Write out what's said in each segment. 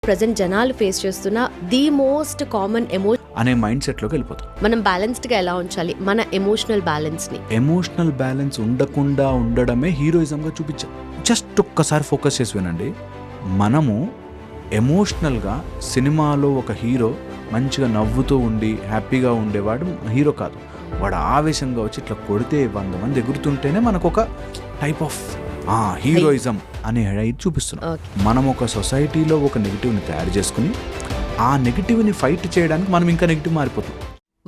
Present జనాలు face చేస్తున్న the most common అనే మైండ్ సెట్లోకి వెళ్ళిపోతాం. మనం బ్యాలెన్స్డ్గా ఎలా ఉంచాలి మన ఎమోషనల్ బ్యాలెన్స్ని? ఎమోషనల్ బ్యాలెన్స్ ఉండకుండా ఉండడమే హీరోయిజంగా చూపించాం. జస్ట్ ఒక్కసారి ఫోకస్ చేసి వినండి. మనము ఎమోషనల్గా సినిమాలో ఒక హీరో మంచిగా నవ్వుతూ ఉండి హ్యాపీగా ఉండేవాడు హీరో కాదు. వాడు ఆవేశంగా వచ్చి ఇట్లా కొడితే 100 మంది ఎగురుతుంటేనే మనకు ఒక టైప్ ఆఫ్ హీరోయిజం అనే ఇది చూపిస్తున్నాం. మనం ఒక సొసైటీలో ఒక నెగిటివ్ని తయారు చేసుకుని ఆ నెగిటివ్ని ఫైట్ చేయడానికి మనం ఇంకా నెగిటివ్ మారిపోతాం.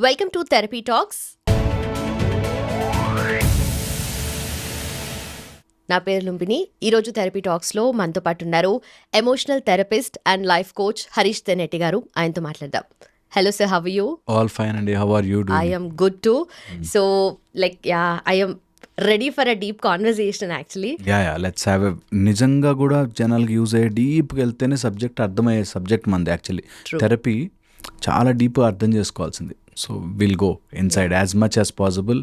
Welcome to therapy talks. నా పేరు లుంబిని. ఈరోజు థెరపీ టాక్స్లో మనతో పాటు ఉన్నారు emotional therapist and life coach Harish Teneti గారు. ఆయనతో మాట్లాడదాం. Hello sir, how are you? All fine అండి. How are you doing? I am good too. So I am ready for a deep conversation actually. Let's have a నిజంగా కూడా జనాలకి use అయ్యే డీప్కి వెళ్తేనే subject అర్థమయ్యే సబ్జెక్ట్ మంది. యాక్చువల్లీ థెరపీ చాలా డీప్గా అర్థం చేసుకోవాల్సింది. So will go inside as much as possible.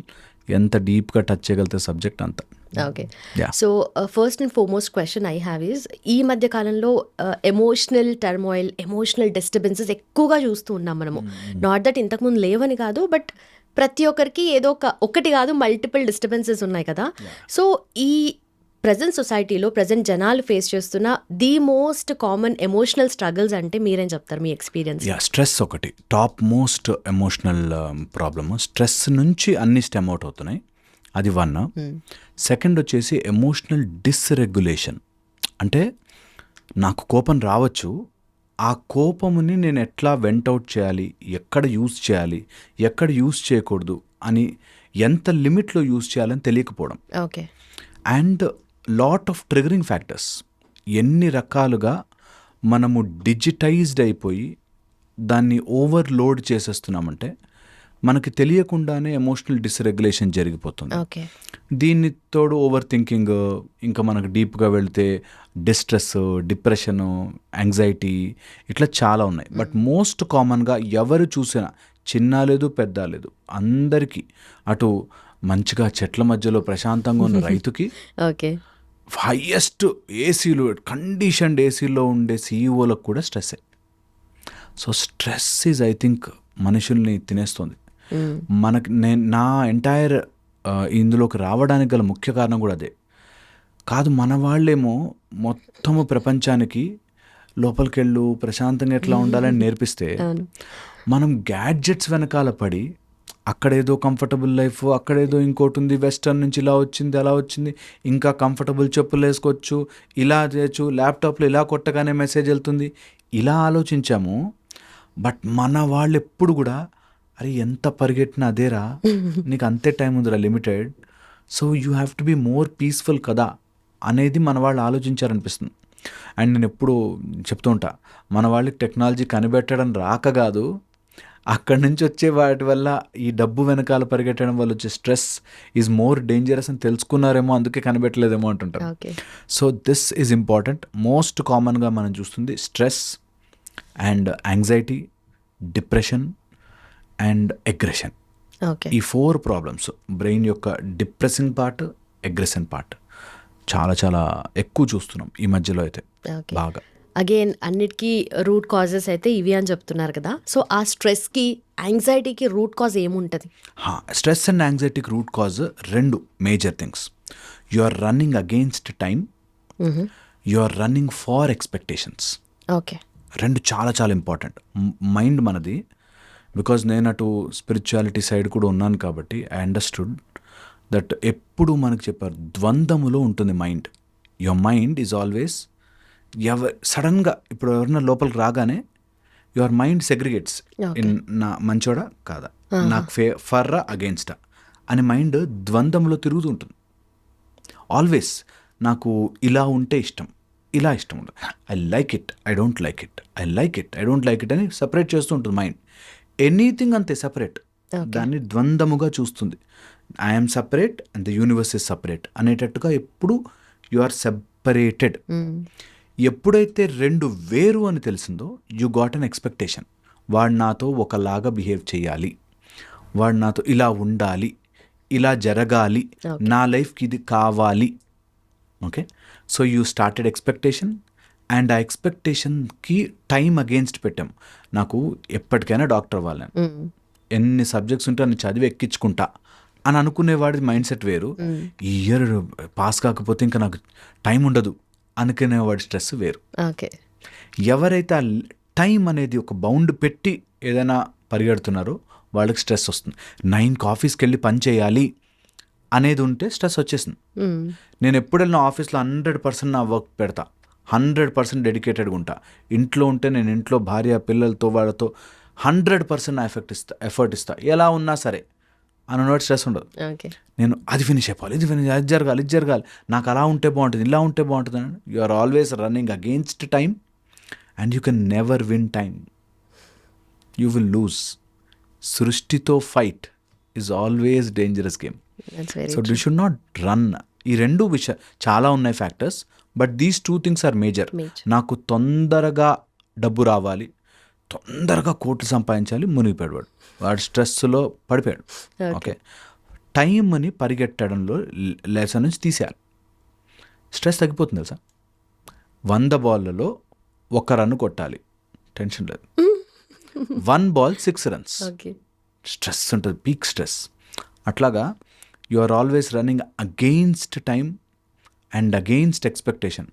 ఎంత డీప్గా టచ్ చేయగలిగితే సబ్జెక్ట్ అంత. Okay, so first and foremost question I have is, ఈ మధ్య కాలంలో ఎమోషనల్ టర్మాయిల్, ఎమోషనల్ డిస్టర్బెన్సెస్ ఎక్కువగా చూస్తూ ఉన్నాం మనము. నాట్ దట్ ఇంతకుముందు లేవని కాదు, బట్ ప్రతి ఒక్కరికి ఏదో ఒకటి కాదు మల్టిపుల్ డిస్టర్బెన్సెస్ ఉన్నాయి కదా. సో ఈ ప్రజెంట్ సొసైటీలో ప్రజెంట్ జనాలు ఫేస్ చేస్తున్న the most common emotional struggles అంటే మీరేం చెప్తారు మీ ఎక్స్పీరియన్స్? స్ట్రెస్ ఒకటి top most emotional problem. Stress నుంచి అన్ని స్టెమ్ అవుట్ అవుతున్నాయి. అది 1. సెకండ్ వచ్చేసి ఎమోషనల్ డిస్రెగ్యులేషన్. అంటే నాకు కోపం రావచ్చు, ఆ కోపముని నేను ఎట్లా వెంట్ అవుట్ చేయాలి, ఎక్కడ యూజ్ చేయాలి, ఎక్కడ యూజ్ చేయకూడదు అని, ఎంత లిమిట్లో యూజ్ చేయాలని తెలియకపోవడం. Okay. And lot of triggering factors. ఎన్ని రకాలుగా మనము డిజిటైజ్డ్ అయిపోయి దాన్ని ఓవర్లోడ్ చేసేస్తున్నామంటే మనకి తెలియకుండానే ఎమోషనల్ డిస్రెగ్యులేషన్ జరిగిపోతుంది. దీన్ని తోడు ఓవర్ థింకింగ్, ఇంకా మనకు డీప్గా వెళితే డిస్ట్రెస్, డిప్రెషను, యాంగ్జైటీ, ఇట్లా చాలా ఉన్నాయి. బట్ మోస్ట్ కామన్గా ఎవరు చూసినా, చిన్న లేదు పెద్ద లేదు, అందరికీ, అటు మంచిగా చెట్ల మధ్యలో ప్రశాంతంగా ఉన్న రైతుకి, హైయెస్ట్ ఏసీలు, కండిషన్డ్ ఏసీలో ఉండే సీఈఓలకు కూడా స్ట్రెస్సే. So stress is I think మనుషుల్ని తినేస్తుంది. మనకి నా ఎంటైర్ ఇందులోకి రావడానికి గల ముఖ్య కారణం కూడా అదే కాదు. మన వాళ్ళేమో మొత్తము ప్రపంచానికి లోపలికెళ్ళు ప్రశాంతంగా ఎట్లా ఉండాలని నేర్పిస్తే మనం గ్యాడ్జెట్స్ వెనకాల పడి అక్కడేదో కంఫర్టబుల్ లైఫ్, అక్కడేదో ఇంకోటి ఉంది, వెస్టర్న్ నుంచి ఇలా వచ్చింది అలా వచ్చింది, ఇంకా కంఫర్టబుల్ చెప్పులు వేసుకోవచ్చు, ఇలా చేయొచ్చు, ల్యాప్టాప్లో ఇలా కొట్టగానే మెసేజ్ వెళ్తుంది, ఇలా ఆలోచించాము. బట్ మన వాళ్ళు ఎప్పుడు కూడా అరే ఎంత పరిగెట్టినా అదేరా, నీకు అంతే టైం ఉందిరా limited, so you have to be more peaceful కదా అనేది మన వాళ్ళు ఆలోచించారనిపిస్తుంది. అండ్ నేను ఎప్పుడు చెప్తూ ఉంటా, మన వాళ్ళకి టెక్నాలజీ కనిపెట్టడం రాక కాదు, అక్కడి నుంచి వచ్చే వాటి వల్ల, ఈ డబ్బు వెనకాల పరిగెట్టడం వల్ల వచ్చే స్ట్రెస్ ఈజ్ మోర్ డేంజరస్ అని తెలుసుకున్నారేమో, అందుకే కనిపెట్టలేదేమో అంటుంటారు. So this is important. Most కామన్గా మనం చూస్తుంది stress and anxiety, depression and aggression. ఈ 4 ప్రాబ్లమ్స్, బ్రెయిన్ యొక్క డిప్రెసింగ్ పార్ట్, అగ్రెషన్ పార్ట్ చాలా చాలా ఎక్కువ చూస్తున్నాం ఈ మధ్యలో అయితే బాగా. అగైన్ అన్నిటికీ రూట్ కాజెస్ అయితే ఇవి అని చెప్తున్నారు కదా. సో ఆ స్ట్రెస్కి, యాంగ్జైటీకి రూట్ కాజ్ ఏముంటుంది? స్ట్రెస్ అండ్ యాంగ్జైటీకి root cause 2 major things. You are running against time, you are running for expectations. Okay, 2 చాలా చాలా ఇంపార్టెంట్. మైండ్ మనది, బికాజ్ నేను అటు స్పిరిచువాలిటీ సైడ్ కూడా ఉన్నాను కాబట్టి ఐ అండర్స్టూడ్ దట్ ఎప్పుడు మనకు చెప్పారు ద్వంద్వములో ఉంటుంది mind. Your mind is always సడన్గా ఇప్పుడు ఎవరైనా లోపలికి రాగానే యువర్ మైండ్ సెగ్రిగేట్స్ ఇన్ నా మంచోడా కాదా, నాకు ఫర్రా అగెయిన్స్టా అని మైండ్ ద్వంద్వంలో తిరుగుతూ ఉంటుంది. ఆల్వేస్ నాకు ఇలా ఉంటే ఇష్టం, ఇలా ఇష్టం ఉండదు, I like it, I don't like it, I like it, I don't like it అని సపరేట్ చేస్తూ ఉంటుంది మైండ్. ఎనీథింగ్ అంతే సపరేట్, దాన్ని ద్వంద్వముగా చూస్తుంది. I'm separate and the universe is separate అనేటట్టుగా ఎప్పుడు యు ఆర్ సెపరేటెడ్. ఎప్పుడైతే 2 వేరు అని తెలిసిందో యు గాట్ అన్ ఎక్స్పెక్టేషన్. వాడు నాతో ఒకలాగా బిహేవ్ చేయాలి, వాడు నాతో ఇలా ఉండాలి, ఇలా జరగాలి, నా లైఫ్కి ఇది కావాలి. Okay, so you started expectation, and ఆ ఎక్స్పెక్టేషన్కి టైం అగేన్స్ట్ పెట్టాం. నాకు ఎప్పటికైనా డాక్టర్ అవ్వాలి, ఎన్ని సబ్జెక్ట్స్ ఉంటే అన్ని చదివి ఎక్కించుకుంటా అని అనుకునేవాడి మైండ్ సెట్ వేరు. ఈ ఇయర్ పాస్ కాకపోతే ఇంకా నాకు టైం ఉండదు అనుకునేవాడి స్ట్రెస్ వేరు. ఎవరైతే ఆ టైం అనేది ఒక బౌండ్ పెట్టి ఏదైనా పరిగెడుతున్నారో వాళ్ళకి స్ట్రెస్ వస్తుంది. 9కి ఆఫీస్కి వెళ్ళి పని చేయాలి అనేది ఉంటే స్ట్రెస్ వచ్చేసింది. నేను ఎప్పుడు వెళ్ళిన ఆఫీస్లో 100% నా వర్క్ పెడతా, 100% డెడికేటెడ్గా ఉంటా. ఇంట్లో ఉంటే నేను ఇంట్లో భార్య పిల్లలతో వాళ్ళతో 100% నా ఎఫర్ట్ ఇస్తా ఎలా ఉన్నా సరే అన్నోటి స్ట్రెస్ ఉండదు. నేను అది ఫినిష్ అయిపోవాలి, ఇది ఫినిష్, అది జరగాలి, నాకు అలా ఉంటే బాగుంటుంది, ఇలా ఉంటే బాగుంటుంది అని you are always running against time and you can never win time, you will lose. సృష్టితో fight is always dangerous game. So you should not run. ఈ రెండు విషయాలు చాలా ఉన్నాయి factors, but these 2 things are major. నాకు తొందరగా డబ్బు రావాలి, తొందరగా కోట్లు సంపాదించాలి, మునిగిపోయాడు వాడు స్ట్రెస్లో పడిపోయాడు. ఓకే, టైంని పరిగెట్టడంలో లెసన్ నుంచి తీసేయాలి, స్ట్రెస్ తగ్గిపోతుంది తెలుసా. 100 balls 1 run కొట్టాలి, టెన్షన్ లేదు. 1 ball 6 runs, స్ట్రెస్ ఉంటుంది, పీక్ స్ట్రెస్. అట్లాగా you are always running against time and against expectation.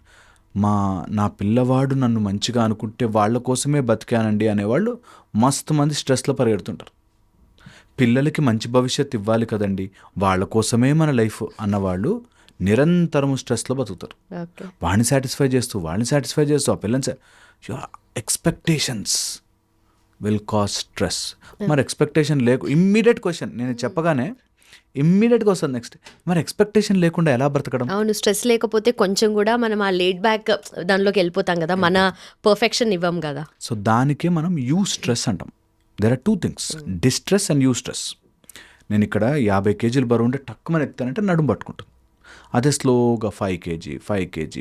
నా పిల్లవాడు నన్ను మంచిగా అనుకుంటే వాళ్ళ కోసమే బతికానండి అనేవాళ్ళు మస్తు మంది స్ట్రెస్లో పరిగెడుతుంటారు. పిల్లలకి మంచి భవిష్యత్తు ఇవ్వాలి కదండి, వాళ్ళ కోసమే మన లైఫ్ అన్నవాళ్ళు నిరంతరం స్ట్రెస్లో బతుకుతారు. వాళ్ళని సాటిస్ఫై చేస్తూ ఆ పిల్లల్ని ఎక్స్పెక్టేషన్స్ విల్ కాజ్ స్ట్రెస్. మరి ఎక్స్పెక్టేషన్ ఇమ్మీడియట్ క్వశ్చన్ నేను చెప్పగానే ఇమ్మీడియట్గా వస్తుంది నెక్స్ట్, మరి ఎక్స్పెక్టేషన్ లేకుండా ఎలా బ్రతకడం? అవును, స్ట్రెస్ లేకపోతే కొంచెం కూడా మనం ఆ లేట్ బ్యాక్ దానిలోకి వెళ్ళిపోతాం కదా, మన పర్ఫెక్షన్ ఇవ్వం కదా. సో దానికే మనం యూ స్ట్రెస్ అంటాం. There are 2 things, distress and eustress. నేను ఇక్కడ 50 kg బరువు ఉంటే టక్కుమని ఎక్కుతానంటే నడుము పట్టుకుంటాను. అదే స్లోగా 5 kg 10 kg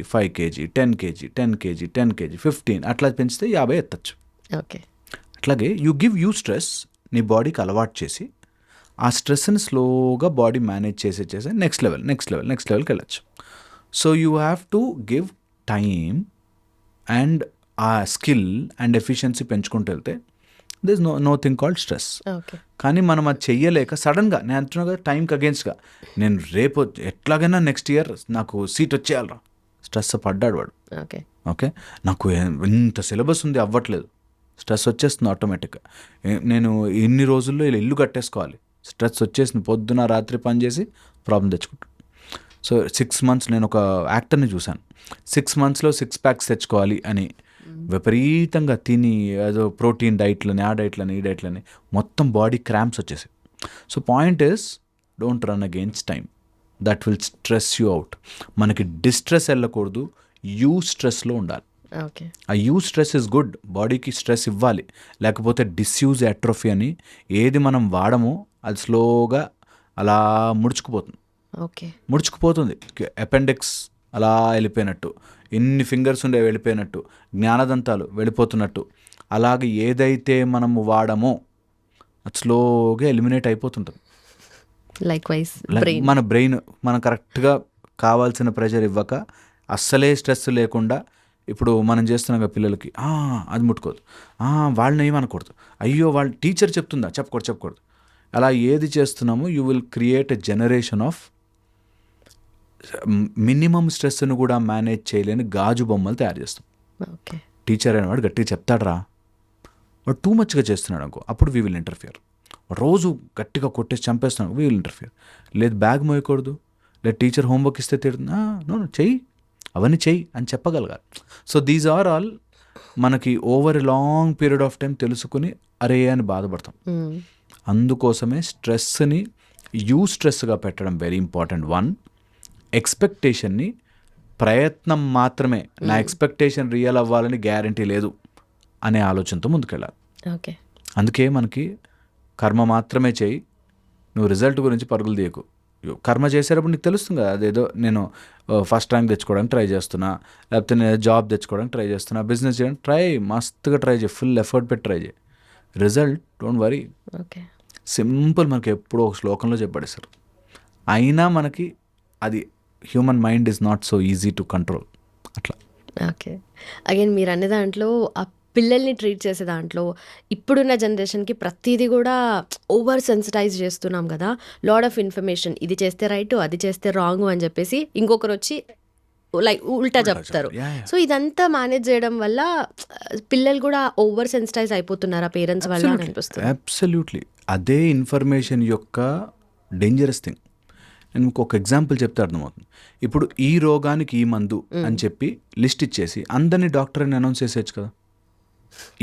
15 అట్లా పెంచితే 50 ఎత్తచ్చు. ఓకే, అట్లాగే యూ గివ్ యూ స్ట్రెస్, నీ బాడీకి అలవాటు చేసి ఆ స్ట్రెస్ని స్లోగా బాడీ మేనేజ్ చేసి నెక్స్ట్ లెవెల్కి వెళ్ళచ్చు. So you have to give time and ఆ స్కిల్ అండ్ ఎఫిషియన్సీ పెంచుకుంటూ వెళ్తే this no thing called stress. కానీ మనం అది చెయ్యలేక సడన్గా నేను అంటున్నా కదా టైంకి అగేన్స్ట్గా నేను రేపు ఎట్లాగైనా నెక్స్ట్ ఇయర్ నాకు సీట్ వచ్చేయాలరా, స్ట్రెస్ పడ్డాడు వాడు. ఓకే, నాకు ఇంత సిలబస్ ఉంది అవ్వట్లేదు, స్ట్రెస్ వచ్చేస్తుంది ఆటోమేటిక్గా. నేను ఇన్ని రోజుల్లో ఇలా ఇల్లు కట్టేసుకోవాలి, స్ట్రెస్ వచ్చేసింది, పొద్దున రాత్రి పని చేసి ప్రాబ్లం తెచ్చుకుంటాను. సో 6 months నేను ఒక యాక్టర్ని చూశాను, 6 monthsలో 6 packs తెచ్చుకోవాలి అని విపరీతంగా తిని ఏదో ప్రోటీన్ డైట్లని ఆ డైట్లని ఈ డైట్లని మొత్తం బాడీ క్రాంప్స్ వచ్చేసాయి. So point is don't run against time, that will stress you out. మనకి డిస్ట్రెస్ వెళ్ళకూడదు, యూ స్ట్రెస్లో ఉండాలి. ఆ యూ స్ట్రెస్ ఇస్ గుడ్, బాడీకి స్ట్రెస్ ఇవ్వాలి, లేకపోతే డిస్యూజ్ అట్రోఫీ అని ఏది మనం వాడమో అది స్లోగా అలా ముడుచుకుపోతుంది. అపెండిక్స్ అలా వెళ్ళిపోయినట్టు, ఎన్ని ఫింగర్స్ ఉండే వెళ్ళిపోయినట్టు, జ్ఞానదంతాలు వెళ్ళిపోతున్నట్టు, అలాగే ఏదైతే మనము వాడమో అది స్లోగా ఎలిమినేట్ అయిపోతుంటుంది. లైక్వైజ్ మన బ్రెయిన్ మనం కరెక్ట్గా కావాల్సిన ప్రెషర్ ఇవ్వక అస్సలే స్ట్రెస్ లేకుండా, ఇప్పుడు మనం చేస్తున్నాం కదా పిల్లలకి అది ముట్టుకోదు, వాళ్ళని ఏమనకూడదు, అయ్యో వాళ్ళ టీచర్ చెప్తుందా చెప్పకూడదు, అలా ఏది చేస్తున్నామో you will create a generation of minimum స్ట్రెస్ను కూడా మేనేజ్ చేయలేని గాజు బొమ్మలు తయారు చేస్తాం. టీచర్ అనేవాడు గట్టిగా చెప్తాడు వాడు టూ మచ్గా చేస్తున్నాడు అనుకో, అప్పుడు వీ విల్ ఇంటర్ఫియర్. రోజు గట్టిగా కొట్టేసి చంపేస్తున్నాడు, వీ విల్ ఇంటర్ఫియర్. లేదు బ్యాగ్ మోయకూడదు, లేదు టీచర్ హోంవర్క్ ఇస్తే తిడుతుంది, నో చెయ్యి, అవన్నీ చెయ్యి అని చెప్పగలగాలి. సో దీస్ ఆర్ ఆల్ మనకి over a long period of time తెలుసుకుని అరే అని బాధపడతాం. అందుకోసమే స్ట్రెస్ని యూ స్ట్రెస్గా పెట్టడం వెరీ ఇంపార్టెంట్. 1, ఎక్స్పెక్టేషన్ని ప్రయత్నం మాత్రమే, నా ఎక్స్పెక్టేషన్ రియల్ అవ్వాలని గ్యారంటీ లేదు అనే ఆలోచనతో ముందుకెళ్ళాలి. అందుకే మనకి కర్మ మాత్రమే చేయి, నువ్వు రిజల్ట్ గురించి పరుగులు తీయకు. కర్మ చేసేటప్పుడు నీకు తెలుస్తుంది కదా, అదేదో నేను ఫస్ట్ ర్యాంక్ తెచ్చుకోవడానికి ట్రై చేస్తున్నా, లేకపోతే నేను జాబ్ తెచ్చుకోవడానికి ట్రై చేస్తున్నా, బిజినెస్ చేయడానికి మస్తుగా ట్రై చేయి, ఫుల్ ఎఫర్ట్ పెట్టి ట్రై చేయి, రిజల్ట్ డోంట్ వరీ. సింపుల్, మనకి ఎప్పుడో ఒక శ్లోకంలో చెప్పబడేశారు. అయినా మనకి అది human mind is not so easy to control. అట్లా. ఓకే. అగైన్ మీరు అనే దాంట్లో ఆ పిల్లల్ని ట్రీట్ చేసే దాంట్లో ఇప్పుడున్న జనరేషన్‌కి ప్రతీది గూడా ఓవర్ సెన్సిటైజ్ చేస్తున్నాం గదా! లాట్ ఆఫ్ ఇన్ఫర్మేషన్ ఇది చేస్తే రైటు, అది చేస్తే రాంగు అని జెప్పేసి ఇంకొకరొచ్చి లైక్ ఉల్టా చెప్తారు. యాహ్! సో ఇదంతా మేనేజ్ చేయడం వల్ల పిల్లలు కూడా ఓవర్ సెన్సిటైజ్ అయిపోతున్నారా పేరెంట్స్ వల్ల అని అనిపిస్తుంది. అబ్సల్యూట్లీ. అదే ఇన్ఫర్మేషన్ యొక్క డేంజరస్ థింగ్. నేను ఇంకొక ఎగ్జాంపుల్ చెప్తే అర్థమవుతుంది. ఇప్పుడు ఈ రోగానికి ఈ మందు అని చెప్పి లిస్ట్ ఇచ్చేసి అందరినీ డాక్టర్ అని అనౌన్స్ చేసేయచ్చు కదా.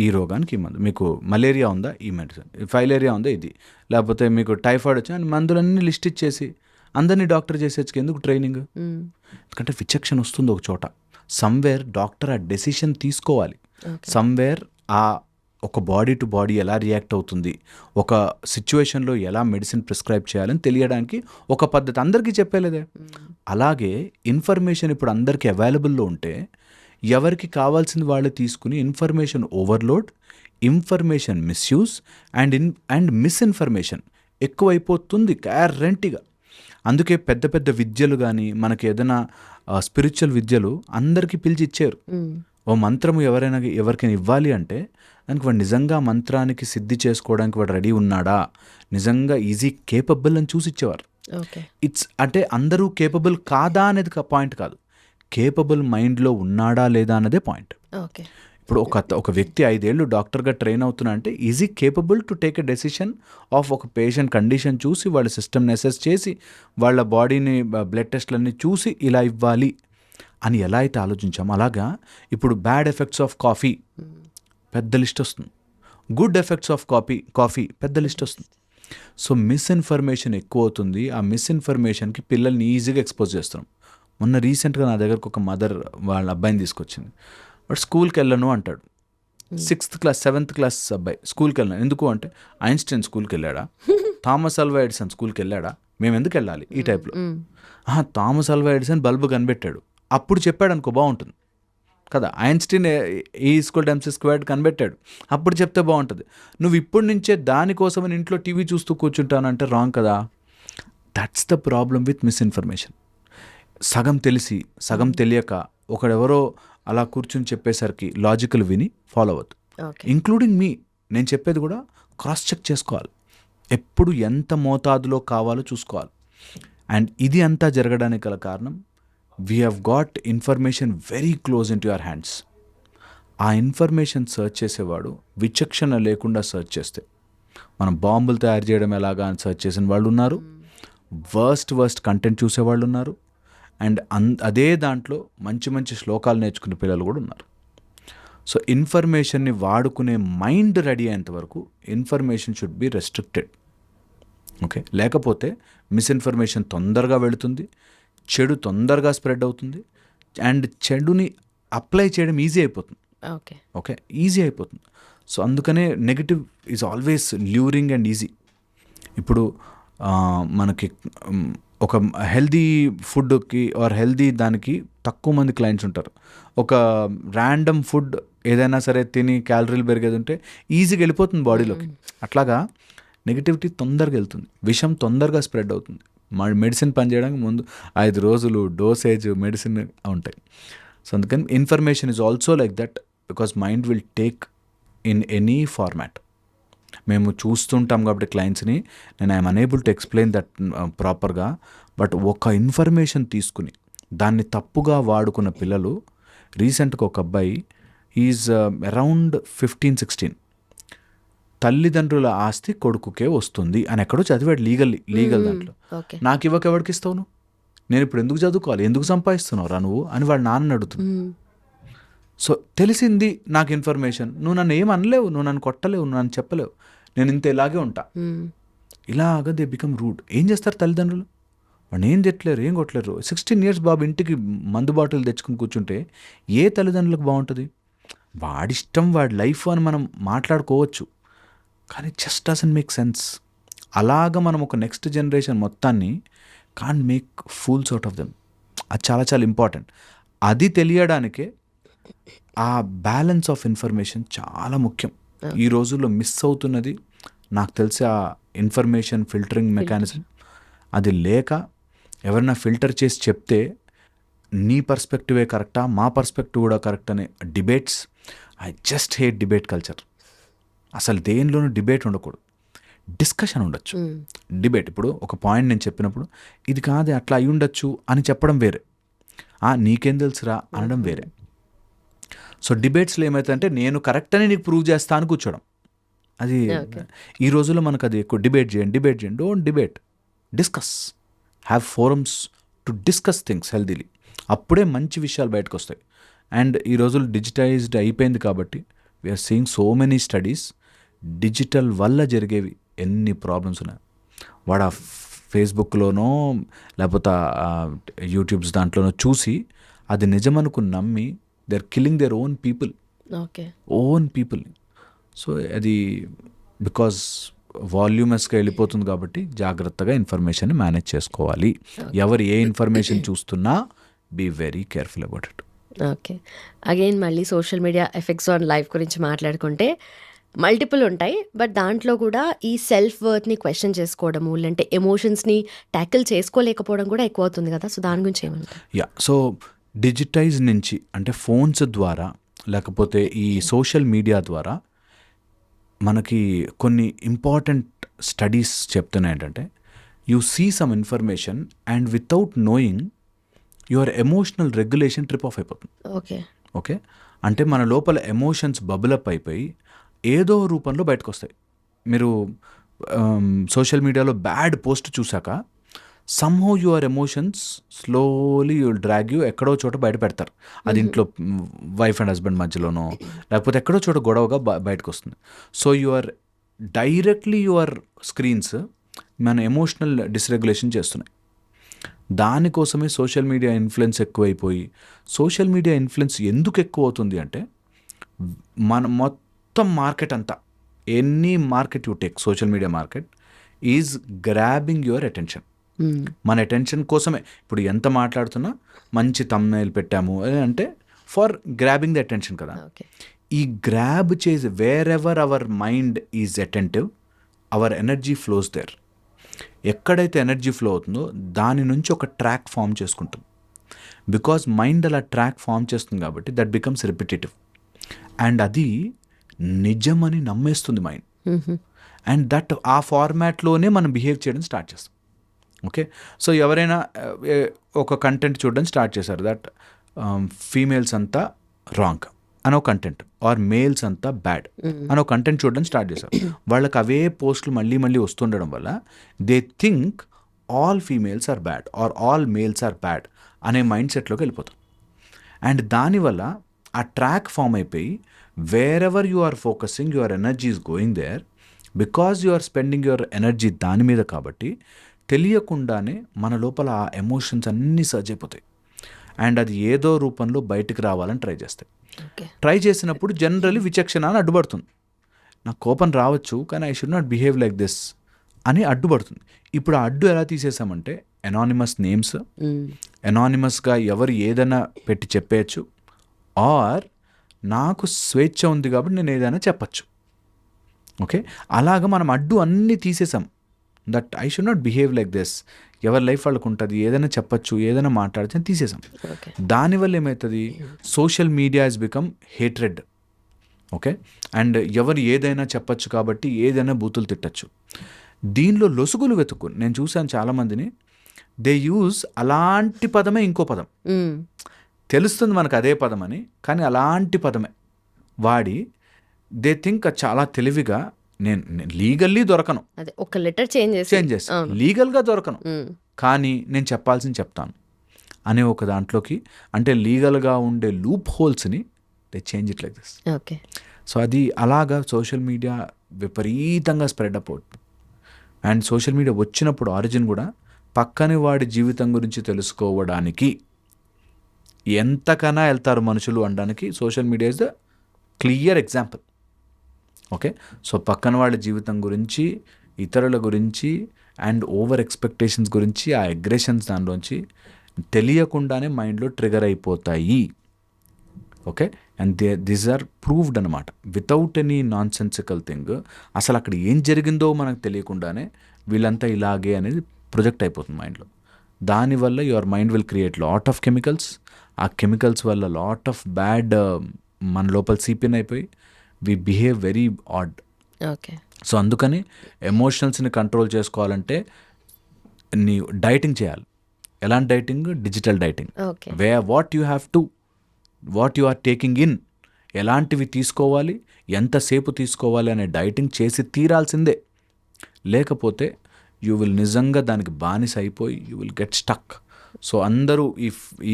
ఈ రోగానికి ఈ మందు, మీకు మలేరియా ఉందా ఈ మెడిసిన్, ఫైలేరియా ఉందా ఇది, లేకపోతే మీకు టైఫాయిడ్ వచ్చా అని మందులన్నీ లిస్ట్ ఇచ్చేసి అందరినీ డాక్టర్ చేసేచ్చు. ఎందుకు ట్రైనింగ్? ఎందుకంటే విచక్షణ వస్తుంది ఒక చోట. సమ్వేర్ డాక్టర్ ఆ డెసిషన్ తీసుకోవాలి. సమ్వేర్ ఆ ఒక బాడీ టు బాడీ ఎలా రియాక్ట్ అవుతుంది, ఒక సిచ్యువేషన్లో ఎలా మెడిసిన్ ప్రిస్క్రైబ్ చేయాలని తెలియడానికి ఒక పద్ధతి అందరికీ చెప్పలేదే. అలాగే ఇన్ఫర్మేషన్ ఇప్పుడు అందరికీ అవైలబుల్లో ఉంటే ఎవరికి కావాల్సింది వాళ్ళు తీసుకుని information overload, information misuse and misinformation ఎక్కువైపోతుంది గ్యారంటీగా. అందుకే పెద్ద పెద్ద విద్యలు కానీ మనకి ఏదైనా స్పిరిచువల్ విద్యలు అందరికీ పిలిచి ఇచ్చారు. ఓ మంత్రము ఎవరికైనా ఇవ్వాలి అంటే దానికి వాడు నిజంగా మంత్రానికి సిద్ధి చేసుకోవడానికి వాడు రెడీ ఉన్నాడా, నిజంగా ఈజీ కేపబుల్ అని చూసి ఇచ్చేవారు. అంటే అందరూ కేపబుల్ కాదా అనేది పాయింట్ కాదు, కేపబుల్ మైండ్లో ఉన్నాడా లేదా అన్నదే పాయింట్. ఇప్పుడు ఒక వ్యక్తి 5 ఏళ్ళు డాక్టర్గా ట్రైన్ అవుతున్నా అంటే easy capable to take a decision of ఒక పేషెంట్ కండిషన్ చూసి వాళ్ళ సిస్టమ్ని అసెస్ చేసి వాళ్ళ బాడీని బ్లడ్ టెస్ట్లన్నీ చూసి ఇలా ఇవ్వాలి అని ఎలా అయితే ఆలోచించామో అలాగా ఇప్పుడు బ్యాడ్ ఎఫెక్ట్స్ ఆఫ్ కాఫీ పెద్ద లిస్ట్ వస్తుంది, గుడ్ ఎఫెక్ట్స్ ఆఫ్ కాఫీ పెద్ద లిస్ట్ వస్తుంది. సో మిస్ఇన్ఫర్మేషన్ ఎక్కువ అవుతుంది. ఆ మిస్ఇన్ఫర్మేషన్కి పిల్లల్ని ఈజీగా ఎక్స్పోజ్ చేస్తున్నాం. మొన్న రీసెంట్గా నా దగ్గరకు ఒక మదర్ వాళ్ళ అబ్బాయిని తీసుకొచ్చింది. వాడు స్కూల్కి వెళ్ళను అంటాడు. 6th క్లాస్ 7th క్లాస్ అబ్బాయి స్కూల్కి వెళ్ళాను. ఎందుకు అంటే ఐన్స్టైన్ స్కూల్కి వెళ్ళాడా, థామస్ అల్వా ఎడిసన్ స్కూల్కి వెళ్ళాడా, మేము ఎందుకు వెళ్ళాలి ఈ టైప్లో. థామస్ అల్వా ఎడిసన్ బల్బు కనిపెట్టాడు, అప్పుడు చెప్పాడు అనుకో బాగుంటుంది కదా. ఐన్స్టీన్ E=mc² కనిపెట్టాడు, అప్పుడు చెప్తే బాగుంటుంది. నువ్వు ఇప్పటి నుంచే దానికోసమని ఇంట్లో టీవీ చూస్తూ కూర్చుంటానంటే రాంగ్ కదా. That's the problem with misinformation. సగం తెలిసి సగం తెలియక ఒకడెవరో అలా కూర్చుని చెప్పేసరికి లాజికల్ విని ఫాలో అవ్వద్దు. ఇంక్లూడింగ్ మీ, నేను చెప్పేది కూడా క్రాస్ చెక్ చేసుకోవాలి. ఎప్పుడు ఎంత మోతాదులో కావాలో చూసుకోవాలి. అండ్ ఇది అంతా జరగడానికి గల కారణం we have got information very close in to your hands. ఆ ఇన్ఫర్మేషన్ సర్చ్ చేసేవాడు విచక్షణ లేకుండా సర్చ్ చేస్తే, మనం బాంబులు తయారు చేయడం ఎలాగా అని సర్చ్ చేసిన వాళ్ళు ఉన్నారు, వర్స్ట్ కంటెంట్ చూసేవాళ్ళు ఉన్నారు, అండ్ అదే దాంట్లో మంచి మంచి శ్లోకాలు నేర్చుకునే పిల్లలు కూడా ఉన్నారు. సో ఇన్ఫర్మేషన్ని వాడుకునే మైండ్ రెడీ అయ్యేంత వరకు information should be restricted. Okay, లేకపోతే మిస్ఇన్ఫర్మేషన్ తొందరగా వెళుతుంది, చెడు తొందరగా స్ప్రెడ్ అవుతుంది, అండ్ చెడుని అప్లై చేయడం ఈజీ అయిపోతుంది. ఓకే, ఈజీ అయిపోతుంది. సో అందుకనే negative is always luring and easy. ఇప్పుడు మనకి ఒక హెల్దీ ఫుడ్కి ఆర్ హెల్దీ దానికి తక్కువ మంది క్లయింట్స్ ఉంటారు. ఒక ర్యాండమ్ ఫుడ్ ఏదైనా సరే తిని క్యాలరీలు పెరిగేది ఉంటే ఈజీగా వెళ్ళిపోతుంది బాడీలోకి. అట్లాగా నెగిటివిటీ తొందరగా వెళ్తుంది, విషం తొందరగా స్ప్రెడ్ అవుతుంది. మెడిసిన్ పనిచేయడానికి ముందు 5 రోజులు డోసేజ్ మెడిసిన్ ఉంటాయి. సో అందుకని information is also like that, because mind will take in any format. మేము చూస్తుంటాం కాబట్టి క్లయింట్స్ని, నేను I'm unable to explain that ప్రాపర్గా. బట్ ఒక ఇన్ఫర్మేషన్ తీసుకుని దాన్ని తప్పుగా వాడుకున్న పిల్లలు, రీసెంట్గా ఒక అబ్బాయి ఈజ్ అరౌండ్ 15-16, తల్లిదండ్రుల ఆస్తి కొడుకుకే వస్తుంది అని ఎక్కడో చదివాడు లీగల్ దాంట్లో. నాకు ఎవరికి ఇస్తావు నువ్వు, నేను ఇప్పుడు ఎందుకు చదువుకోవాలి, ఎందుకు సంపాదిస్తున్నావు రా నువ్వు అని వాడు నాన్న అడుగుతున్నాడు. సో తెలిసింది నాకు ఇన్ఫర్మేషన్, నువ్వు నన్ను ఏం అనలేవు, నువ్వు నన్ను కొట్టలేవు, నువ్వు నన్ను చెప్పలేవు, నేను ఇంత ఇలాగే ఉంటా. ఇలాగ దే బికమ్ రూడ్. ఏం చేస్తారు తల్లిదండ్రులు, వాడిని ఏం తిట్టలేరు, ఏం కొట్టలేరు. 16 years బాబు ఇంటికి మందు బాటిల్ తెచ్చుకుని కూర్చుంటే ఏ తల్లిదండ్రులకు బాగుంటుంది? వాడిష్టం, వాడి లైఫ్ అని మనం మాట్లాడుకోవచ్చు, కానీ జస్ట్ డజంట్ మేక్ సెన్స్. అలాగ మనం ఒక నెక్స్ట్ జనరేషన్ మొత్తాన్ని can't make fools out of them. అది చాలా చాలా ఇంపార్టెంట్. అది తెలియడానికే ఆ బ్యాలెన్స్ ఆఫ్ ఇన్ఫర్మేషన్ చాలా ముఖ్యం. ఈ రోజుల్లో మిస్ అవుతున్నది నాకు తెలిసి ఆ ఇన్ఫర్మేషన్ ఫిల్టరింగ్ మెకానిజం. అది లేక ఎవరైనా ఫిల్టర్ చేసి చెప్తే నీ పర్స్పెక్టివే కరెక్టా, మా పర్స్పెక్టివ్ కూడా కరెక్ట్ అనే debates. I just hate debate culture. అసలు దేనిలోనూ డిబేట్ ఉండకూడదు, డిస్కషన్ ఉండొచ్చు. డిబేట్ ఇప్పుడు ఒక పాయింట్ నేను చెప్పినప్పుడు ఇది కాదే అట్లా అయి ఉండొచ్చు అని చెప్పడం వేరే, నీకేం తెలుసురా అనడం వేరే. సో డిబేట్స్లో ఏమవుతుందంటే నేను కరెక్ట్ అని నీకు ప్రూవ్ చేస్తా అని కూర్చోడం. అది ఈ రోజుల్లో మనకు అది ఎక్కువ. డిబేట్ చేయండి, don't debate, discuss, have forums to discuss things healthily. అప్పుడే మంచి విషయాలు బయటకు వస్తాయి. అండ్ ఈ రోజులు డిజిటైజ్డ్ అయిపోయింది కాబట్టి we are seeing so many studies. Digital వల్ల జరిగేవి ఎన్ని ప్రాబ్లమ్స్ ఉన్నాయి. వాడు ఆ ఫేస్బుక్లోనో లేకపోతే యూట్యూబ్స్ దాంట్లోనో చూసి అది నిజమనుకుని నమ్మి they are killing their own people. So అది బికాజ్ వాల్యూమస్గా వెళ్ళిపోతుంది కాబట్టి జాగ్రత్తగా ఇన్ఫర్మేషన్ మేనేజ్ చేసుకోవాలి. ఎవరు ఏ ఇన్ఫర్మేషన్ చూస్తున్నా be very careful about it. Okay, again మళ్ళీ social media effects on life గురించి మాట్లాడుకుంటే మల్టిపుల్ ఉంటాయి. బట్ దాంట్లో కూడా ఈ సెల్ఫ్ వర్త్ని క్వశ్చన్ చేసుకోవడము, లేదంటే ఎమోషన్స్ని ట్యాకిల్ చేసుకోలేకపోవడం కూడా ఎక్కువ అవుతుంది కదా. సో దాని గురించి ఏమంటారు? సో డిజిటైజ్ నుంచి అంటే ఫోన్స్ ద్వారా లేకపోతే ఈ సోషల్ మీడియా ద్వారా మనకి కొన్ని ఇంపార్టెంట్ స్టడీస్ చెప్తున్నాయి. ఏంటంటే you see some information and without knowing your emotional regulation trip off అయిపోతుంది. ఓకే, అంటే మన లోపల ఎమోషన్స్ బబులప్ అయిపోయి ఏదో రూపంలో బయటకు వస్తాయి. మీరు సోషల్ మీడియాలో బ్యాడ్ పోస్ట్ చూసాక somehow your emotions slowly you'll drag you ఎక్కడో చోట బయట పెడతారు. అది ఇంట్లో వైఫ్ అండ్ హస్బెండ్ మధ్యలోనో లేకపోతే ఎక్కడో చోట గొడవగా బయటకు వస్తుంది. సో డైరెక్ట్లీ యువర్ స్క్రీన్స్ మన ఎమోషనల్ డిస్రెగ్యులేషన్ చేస్తున్నాయి. దానికోసమే సోషల్ మీడియా ఇన్ఫ్లుయెన్స్ ఎక్కువైపోయి, సోషల్ మీడియా ఇన్ఫ్లుయెన్స్ ఎందుకు ఎక్కువ అవుతుంది అంటే మన మొత్తం మార్కెట్ అంతా, any market you take, social media market is grabbing your attention. మన అటెన్షన్ కోసమే ఇప్పుడు ఎంత మాట్లాడుతున్నా మంచి థంబ్నెయిల్ పెట్టాము అంటే ఫర్ గ్రాబింగ్ ద అటెన్షన్ కదా. ఈ గ్రాబ్ చేసి wherever our mind is attentive our energy flows there. ఎక్కడైతే ఎనర్జీ ఫ్లో అవుతుందో దాని నుంచి ఒక ట్రాక్ ఫామ్ చేసుకుంటుంది. బికాజ్ మైండ్ అలా ట్రాక్ ఫామ్ చేస్తుంది కాబట్టి దట్ బికమ్స్ రిపిటేటివ్ అండ్ అది నిజమని నమ్మేస్తుంది మైండ్. అండ్ దట్ ఆ ఫార్మాట్లోనే మనం బిహేవ్ చేయడం స్టార్ట్ చేస్తాం. ఓకే, సో ఎవరైనా ఒక కంటెంట్ చూడడం స్టార్ట్ చేశారు, దట్ ఫీమేల్స్ అంతా రాంగ్ అనో కంటెంట్, ఆర్ మేల్స్ అంతా బ్యాడ్ అనో కంటెంట్ చూడడం స్టార్ట్ చేశారు. వాళ్ళకి అవే పోస్టులు మళ్ళీ మళ్ళీ వస్తుండడం వల్ల they think all females are bad or all males are bad అనే మైండ్ సెట్లోకి వెళ్ళిపోతాం. అండ్ దానివల్ల ఆ ట్రాక్ ఫామ్ అయిపోయి wherever you are focusing your energy is going there because you are spending your energy దాని మీద. కాబట్టి తెలియకుండానే మన లోపల ఆ ఎమోషన్స్ అన్నీ సర్జ్ అయిపోతాయి అండ్ అది ఏదో రూపంలో బయటికి రావాలని ట్రై చేస్తాయి. ట్రై చేసినప్పుడు జనరల్లీ విచక్షణ అని అడ్డుపడుతుంది. నాకు కోపం రావచ్చు కానీ I should not behave like this అని అడ్డుపడుతుంది. ఇప్పుడు ఆ అడ్డు ఎలా తీసేసామంటే ఎనానిమస్ నేమ్స్, ఎనానిమస్గా ఎవరు ఏదైనా పెట్టి చెప్పేయచ్చు, ఆర్ నాకు స్వేచ్ఛ ఉంది కాబట్టి నేను ఏదైనా చెప్పచ్చు. ఓకే, అలాగ మనం అడ్డు అన్నీ తీసేసాం. That I should not behave like this, ఎవరి లైఫ్ వాళ్ళకు ఉంటుంది, ఏదైనా చెప్పచ్చు, ఏదైనా మాట్లాడచ్చు తీసేసాం. దానివల్ల ఏమవుతుంది, social media has become hatred. Okay, and ఎవరు ఏదైనా చెప్పచ్చు కాబట్టి ఏదైనా బూతులు తిట్టచ్చు. దీనిలో లొసుగులు వెతుక్కు నేను చూశాను చాలామందిని, దే యూజ్ అలాంటి పదమే ఇంకో పదం, తెలుస్తుంది మనకు అదే పదం అని, కానీ అలాంటి పదమే వాడి దే థింక్ చాలా తెలివిగా నేను లీగల్లీ దొరకను, ఒక లెటర్ చేంజ్ చేస్తాను, లీగల్గా దొరకను కానీ నేను చెప్పాల్సింది చెప్తాను అనే ఒక దాంట్లోకి, అంటే లీగల్గా ఉండే లూప్ హోల్స్ని they change it like this. Okay, so అది అలాగా సోషల్ మీడియా విపరీతంగా స్ప్రెడ్ అప్ అవుతుంది. అండ్ సోషల్ మీడియా వచ్చినప్పుడు ఆరిజిన్ కూడా పక్కని వాడి జీవితం గురించి తెలుసుకోవడానికి ఎంతకన్నా వెళ్తారు మనుషులు అనడానికి social media is the clear example. Okay, so పక్కన వాళ్ళ జీవితం గురించి, ఇతరుల గురించి అండ్ ఓవర్ ఎక్స్పెక్టేషన్స్ గురించి, ఆ అగ్రెషన్స్ దానిలోంచి తెలియకుండానే మైండ్లో ట్రిగర్ అయిపోతాయి. Okay, and these are proved అనమాట without any nonsensical thing. అసలు అక్కడ ఏం జరిగిందో మనకు తెలియకుండానే వీళ్ళంతా ఇలాగే అనేది ప్రొజెక్ట్ అయిపోతుంది మైండ్లో. దానివల్ల your mind will create lot of chemicals ఆ కెమికల్స్ వల్ల లాట్ ఆఫ్ బ్యాడ్ మన లోపల సీపిన్ అయిపోయి we behave very odd. Okay. So అందుకని ఎమోషనల్స్ని కంట్రోల్ చేసుకోవాలంటే నీ డైటింగ్ చేయాలి. ఎలాంటి dieting? Digital dieting. Okay. What you are taking in, ఎలాంటివి తీసుకోవాలి, ఎంతసేపు తీసుకోవాలి అనే డైటింగ్ చేసి తీరాల్సిందే. లేకపోతే యూ విల్ నిజంగా దానికి బానిస అయిపోయి you will get stuck. So అందరూ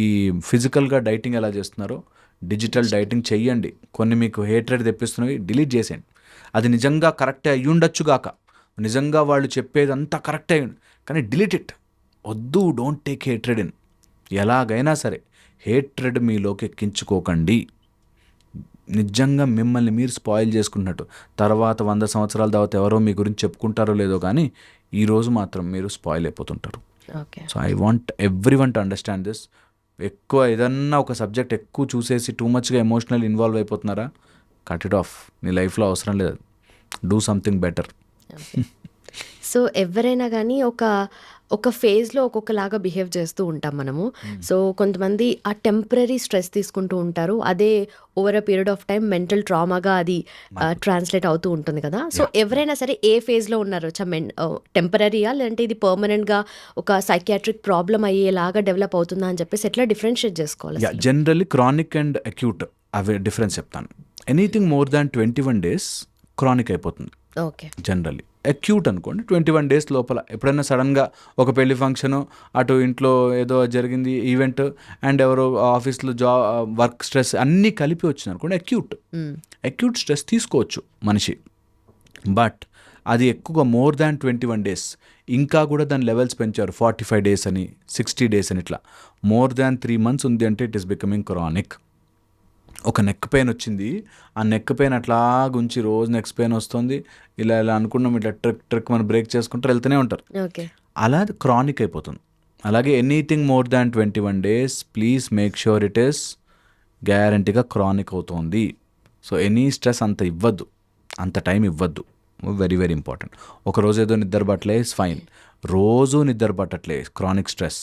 ఈ ఫిజికల్గా డైటింగ్ ఎలా చేస్తున్నారో డిజిటల్ డైటింగ్ చెయ్యండి. కొన్ని మీకు హేట్రెడ్ తెప్పిస్తున్నవి డిలీట్ చేసేయండి. అది నిజంగా కరెక్టే అయ్యుండొచ్చు గాక, నిజంగా వాళ్ళు చెప్పేదంతా కరెక్టే అయ్యి, కానీ డిలీట్ ఇట్. వద్దు, డోంట్ టేక్ హేట్రెడ్ ఇన్. ఎలాగైనా సరే హేట్రెడ్ మీలోకి ఎక్కించుకోకండి. నిజంగా మిమ్మల్ని మీరు స్పాయిల్ చేసుకుంటున్నట్టు. తర్వాత 100 సంవత్సరాల తర్వాత ఎవరో మీ గురించి చెప్పుకుంటారో లేదో కానీ ఈరోజు మాత్రం మీరు స్పాయిల్ అయిపోతుంటారు. Okay. So I want everyone to understand this. ఎక్కువ ఏదన్నా ఒక సబ్జెక్ట్ ఎక్కువ చూసేసి టూ మచ్గా ఎమోషనల్ ఇన్వాల్వ్ అయిపోతున్నారా, కట్ ఇట్ ఆఫ్. నీ లైఫ్లో అవసరం లేదు. Do something better. సో ఎవరైనా కానీ ఒక ఫేజ్లో ఒక్కొక్కలాగా బిహేవ్ చేస్తూ ఉంటాం మనము. సో కొంతమంది ఆ టెంపరీ స్ట్రెస్ తీసుకుంటూ ఉంటారు, అదే over a period of time mental ట్రామాగా అది ట్రాన్స్లేట్ అవుతూ ఉంటుంది కదా. సో ఎవరైనా సరే ఏ ఫేజ్లో ఉన్నారు, టెంపరీయా లేదంటే ఇది పర్మనెంట్గా ఒక సైకియాట్రిక్ ప్రాబ్లం అయ్యేలాగా డెవలప్ అవుతుందా అని చెప్పేసి ఎట్లా డిఫరెన్షియేట్ చేసుకోవాలి? జనరల్లీ క్రానిక్ అండ్ అక్యూట్ అవి డిఫరెన్స్ చెప్తాను. Anything more than 21 days chronic అయిపోతుంది. ఓకే. జనరల్లీ అక్యూట్ అనుకోండి 21 days లోపల. ఎప్పుడైనా సడన్గా ఒక పెళ్లి ఫంక్షను, అటు ఇంట్లో ఏదో జరిగింది ఈవెంట్, అండ్ ఎవరో ఆఫీస్లో వర్క్ స్ట్రెస్ అన్నీ కలిపి వచ్చింది అనుకోండి అక్యూట్ స్ట్రెస్ తీసుకోవచ్చు మనిషి. బట్ అది ఎక్కువగా మోర్ దాన్ 21 days, ఇంకా కూడా దాని లెవెల్స్ పెంచారు 45 days అని, 60 days అని, ఇట్లా మోర్ దాన్ 3 months ఉంది అంటే ఇట్ ఈస్ బికమింగ్ క్రానిక్. ఒక నెక్ పెయిన్ వచ్చింది, ఆ నెక్ పెయిన్ అట్లా గుంచి రోజు నెక్ పెయిన్ వస్తుంది, ఇలా అనుకున్నాం, ఇట్లా ట్రిక్ మనం బ్రేక్ చేసుకుంటారు, వెళ్తూనే ఉంటారు. ఓకే. అలా క్రానిక్ అయిపోతుంది. అలాగే anything more than 21 days please make sure it is గ్యారంటీగా క్రానిక్ అవుతుంది. సో ఎనీ స్ట్రెస్ అంత ఇవ్వద్దు, అంత టైం ఇవ్వద్దు. Very very important. ఒకరోజు ఏదో నిద్ర పట్టలే ఇస్ ఫైన్, రోజు నిద్ర పట్టట్లే క్రానిక్ స్ట్రెస్,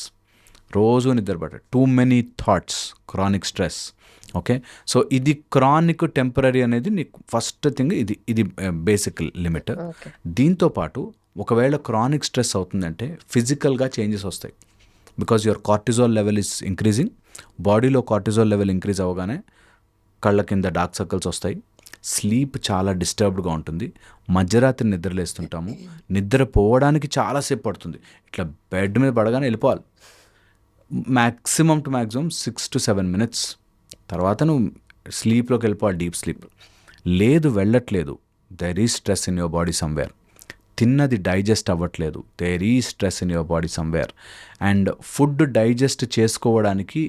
రోజు నిద్ర పట్టట్లే, too many thoughts chronic stress. Okay. So ఇది క్రానిక్ టెంపరీ అనేది నీకు ఫస్ట్ థింగ్, ఇది బేసిక్ లిమిట్. దీంతోపాటు ఒకవేళ క్రానిక్ స్ట్రెస్ అవుతుందంటే ఫిజికల్గా చేంజెస్ వస్తాయి. Because your cortisol level is increasing. బాడీలో కార్టిజోల్ లెవెల్ ఇంక్రీజ్ అవ్వగానే కళ్ళ కింద డార్క్ సర్కిల్స్ వస్తాయి, స్లీప్ చాలా డిస్టర్బ్డ్గా ఉంటుంది, మధ్యరాత్రి నిద్రలేస్తుంటాము, నిద్ర పోవడానికి చాలాసేపు పడుతుంది, ఇట్లా బెడ్ మీద పడగానే వెళ్ళిపోవాలి. Maximum to maximum 6 to 7 minutes తర్వాత నువ్వు స్లీప్లోకి వెళ్ళిపోవాలి, డీప్ స్లీప్. లేదు వెళ్ళట్లేదు, there is stress in your body somewhere. తిన్నది డైజెస్ట్ అవ్వట్లేదు, there is stress in your body somewhere. And food digest చేసుకోవడానికి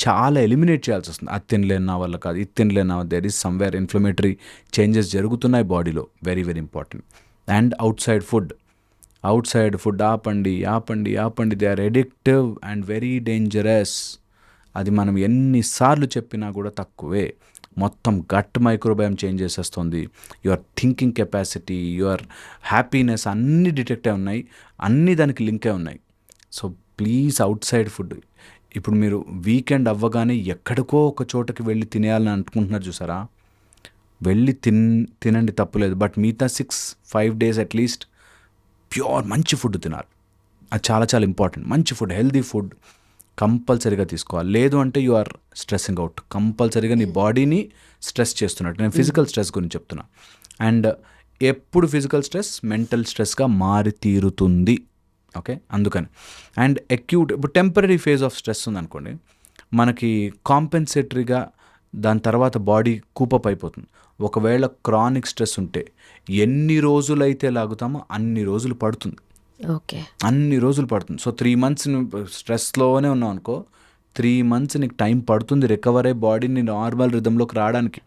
చాలా ఎలిమినేట్ చేయాల్సి వస్తుంది. అది తినలేని నా వల్ల కాదు, ఇది తినలేనా, there is somewhere inflammatory changes జరుగుతున్నాయి బాడీలో. Very very important. And outside food ఆపండి. They are addictive and very dangerous. అది మనం ఎన్నిసార్లు చెప్పినా కూడా తక్కువే. మొత్తం గట్ మైక్రోబయామ్ చేంజ్ చేసేస్తుంది, your thinking capacity, your happiness అన్నీ డిటెక్ట్ అయి ఉన్నాయి, అన్నీ దానికి లింక్ అయి ఉన్నాయి. So please outside food. ఇప్పుడు మీరు వీకెండ్ అవ్వగానే ఎక్కడికో ఒక చోటకి వెళ్ళి తినేయాలని అనుకుంటున్నారు చూసారా, వెళ్ళి తినండి, తప్పులేదు. బట్ మిగతా 6-5 days అట్లీస్ట్ ప్యూర్ మంచి ఫుడ్ తినాలి. అది చాలా చాలా ఇంపార్టెంట్. మంచి ఫుడ్, హెల్దీ ఫుడ్ కంపల్సరీగా తీసుకోవాలి. లేదు అంటే యు ఆర్ స్ట్రెస్సింగ్ అవుట్. కంపల్సరీగా నీ బాడీని స్ట్రెస్ చేస్తున్నట్టు. నేను ఫిజికల్ స్ట్రెస్ గురించి చెప్తున్నా. అండ్ ఎప్పుడు ఫిజికల్ స్ట్రెస్ మెంటల్ స్ట్రెస్గా మారి తీరుతుంది. ఓకే. అందుకని అండ్ అక్యూట్, ఇప్పుడు టెంపరీ ఫేజ్ ఆఫ్ స్ట్రెస్ ఉందనుకోండి, మనకి కాంపెన్సేటరీగా దాని తర్వాత బాడీ కూపప్ అయిపోతుంది. ఒకవేళ క్రానిక్ స్ట్రెస్ ఉంటే ఎన్ని రోజులైతే లాగుతామో అన్ని రోజులు పడుతుంది. ఓకే. అన్ని రోజులు పడుతుంది. సో 3 months స్ట్రెస్లోనే ఉన్నావు అనుకో, 3 months నీకు టైం పడుతుంది రికవర్ అయ్యి బాడీని నార్మల్ రిథంలోకి రావడానికి.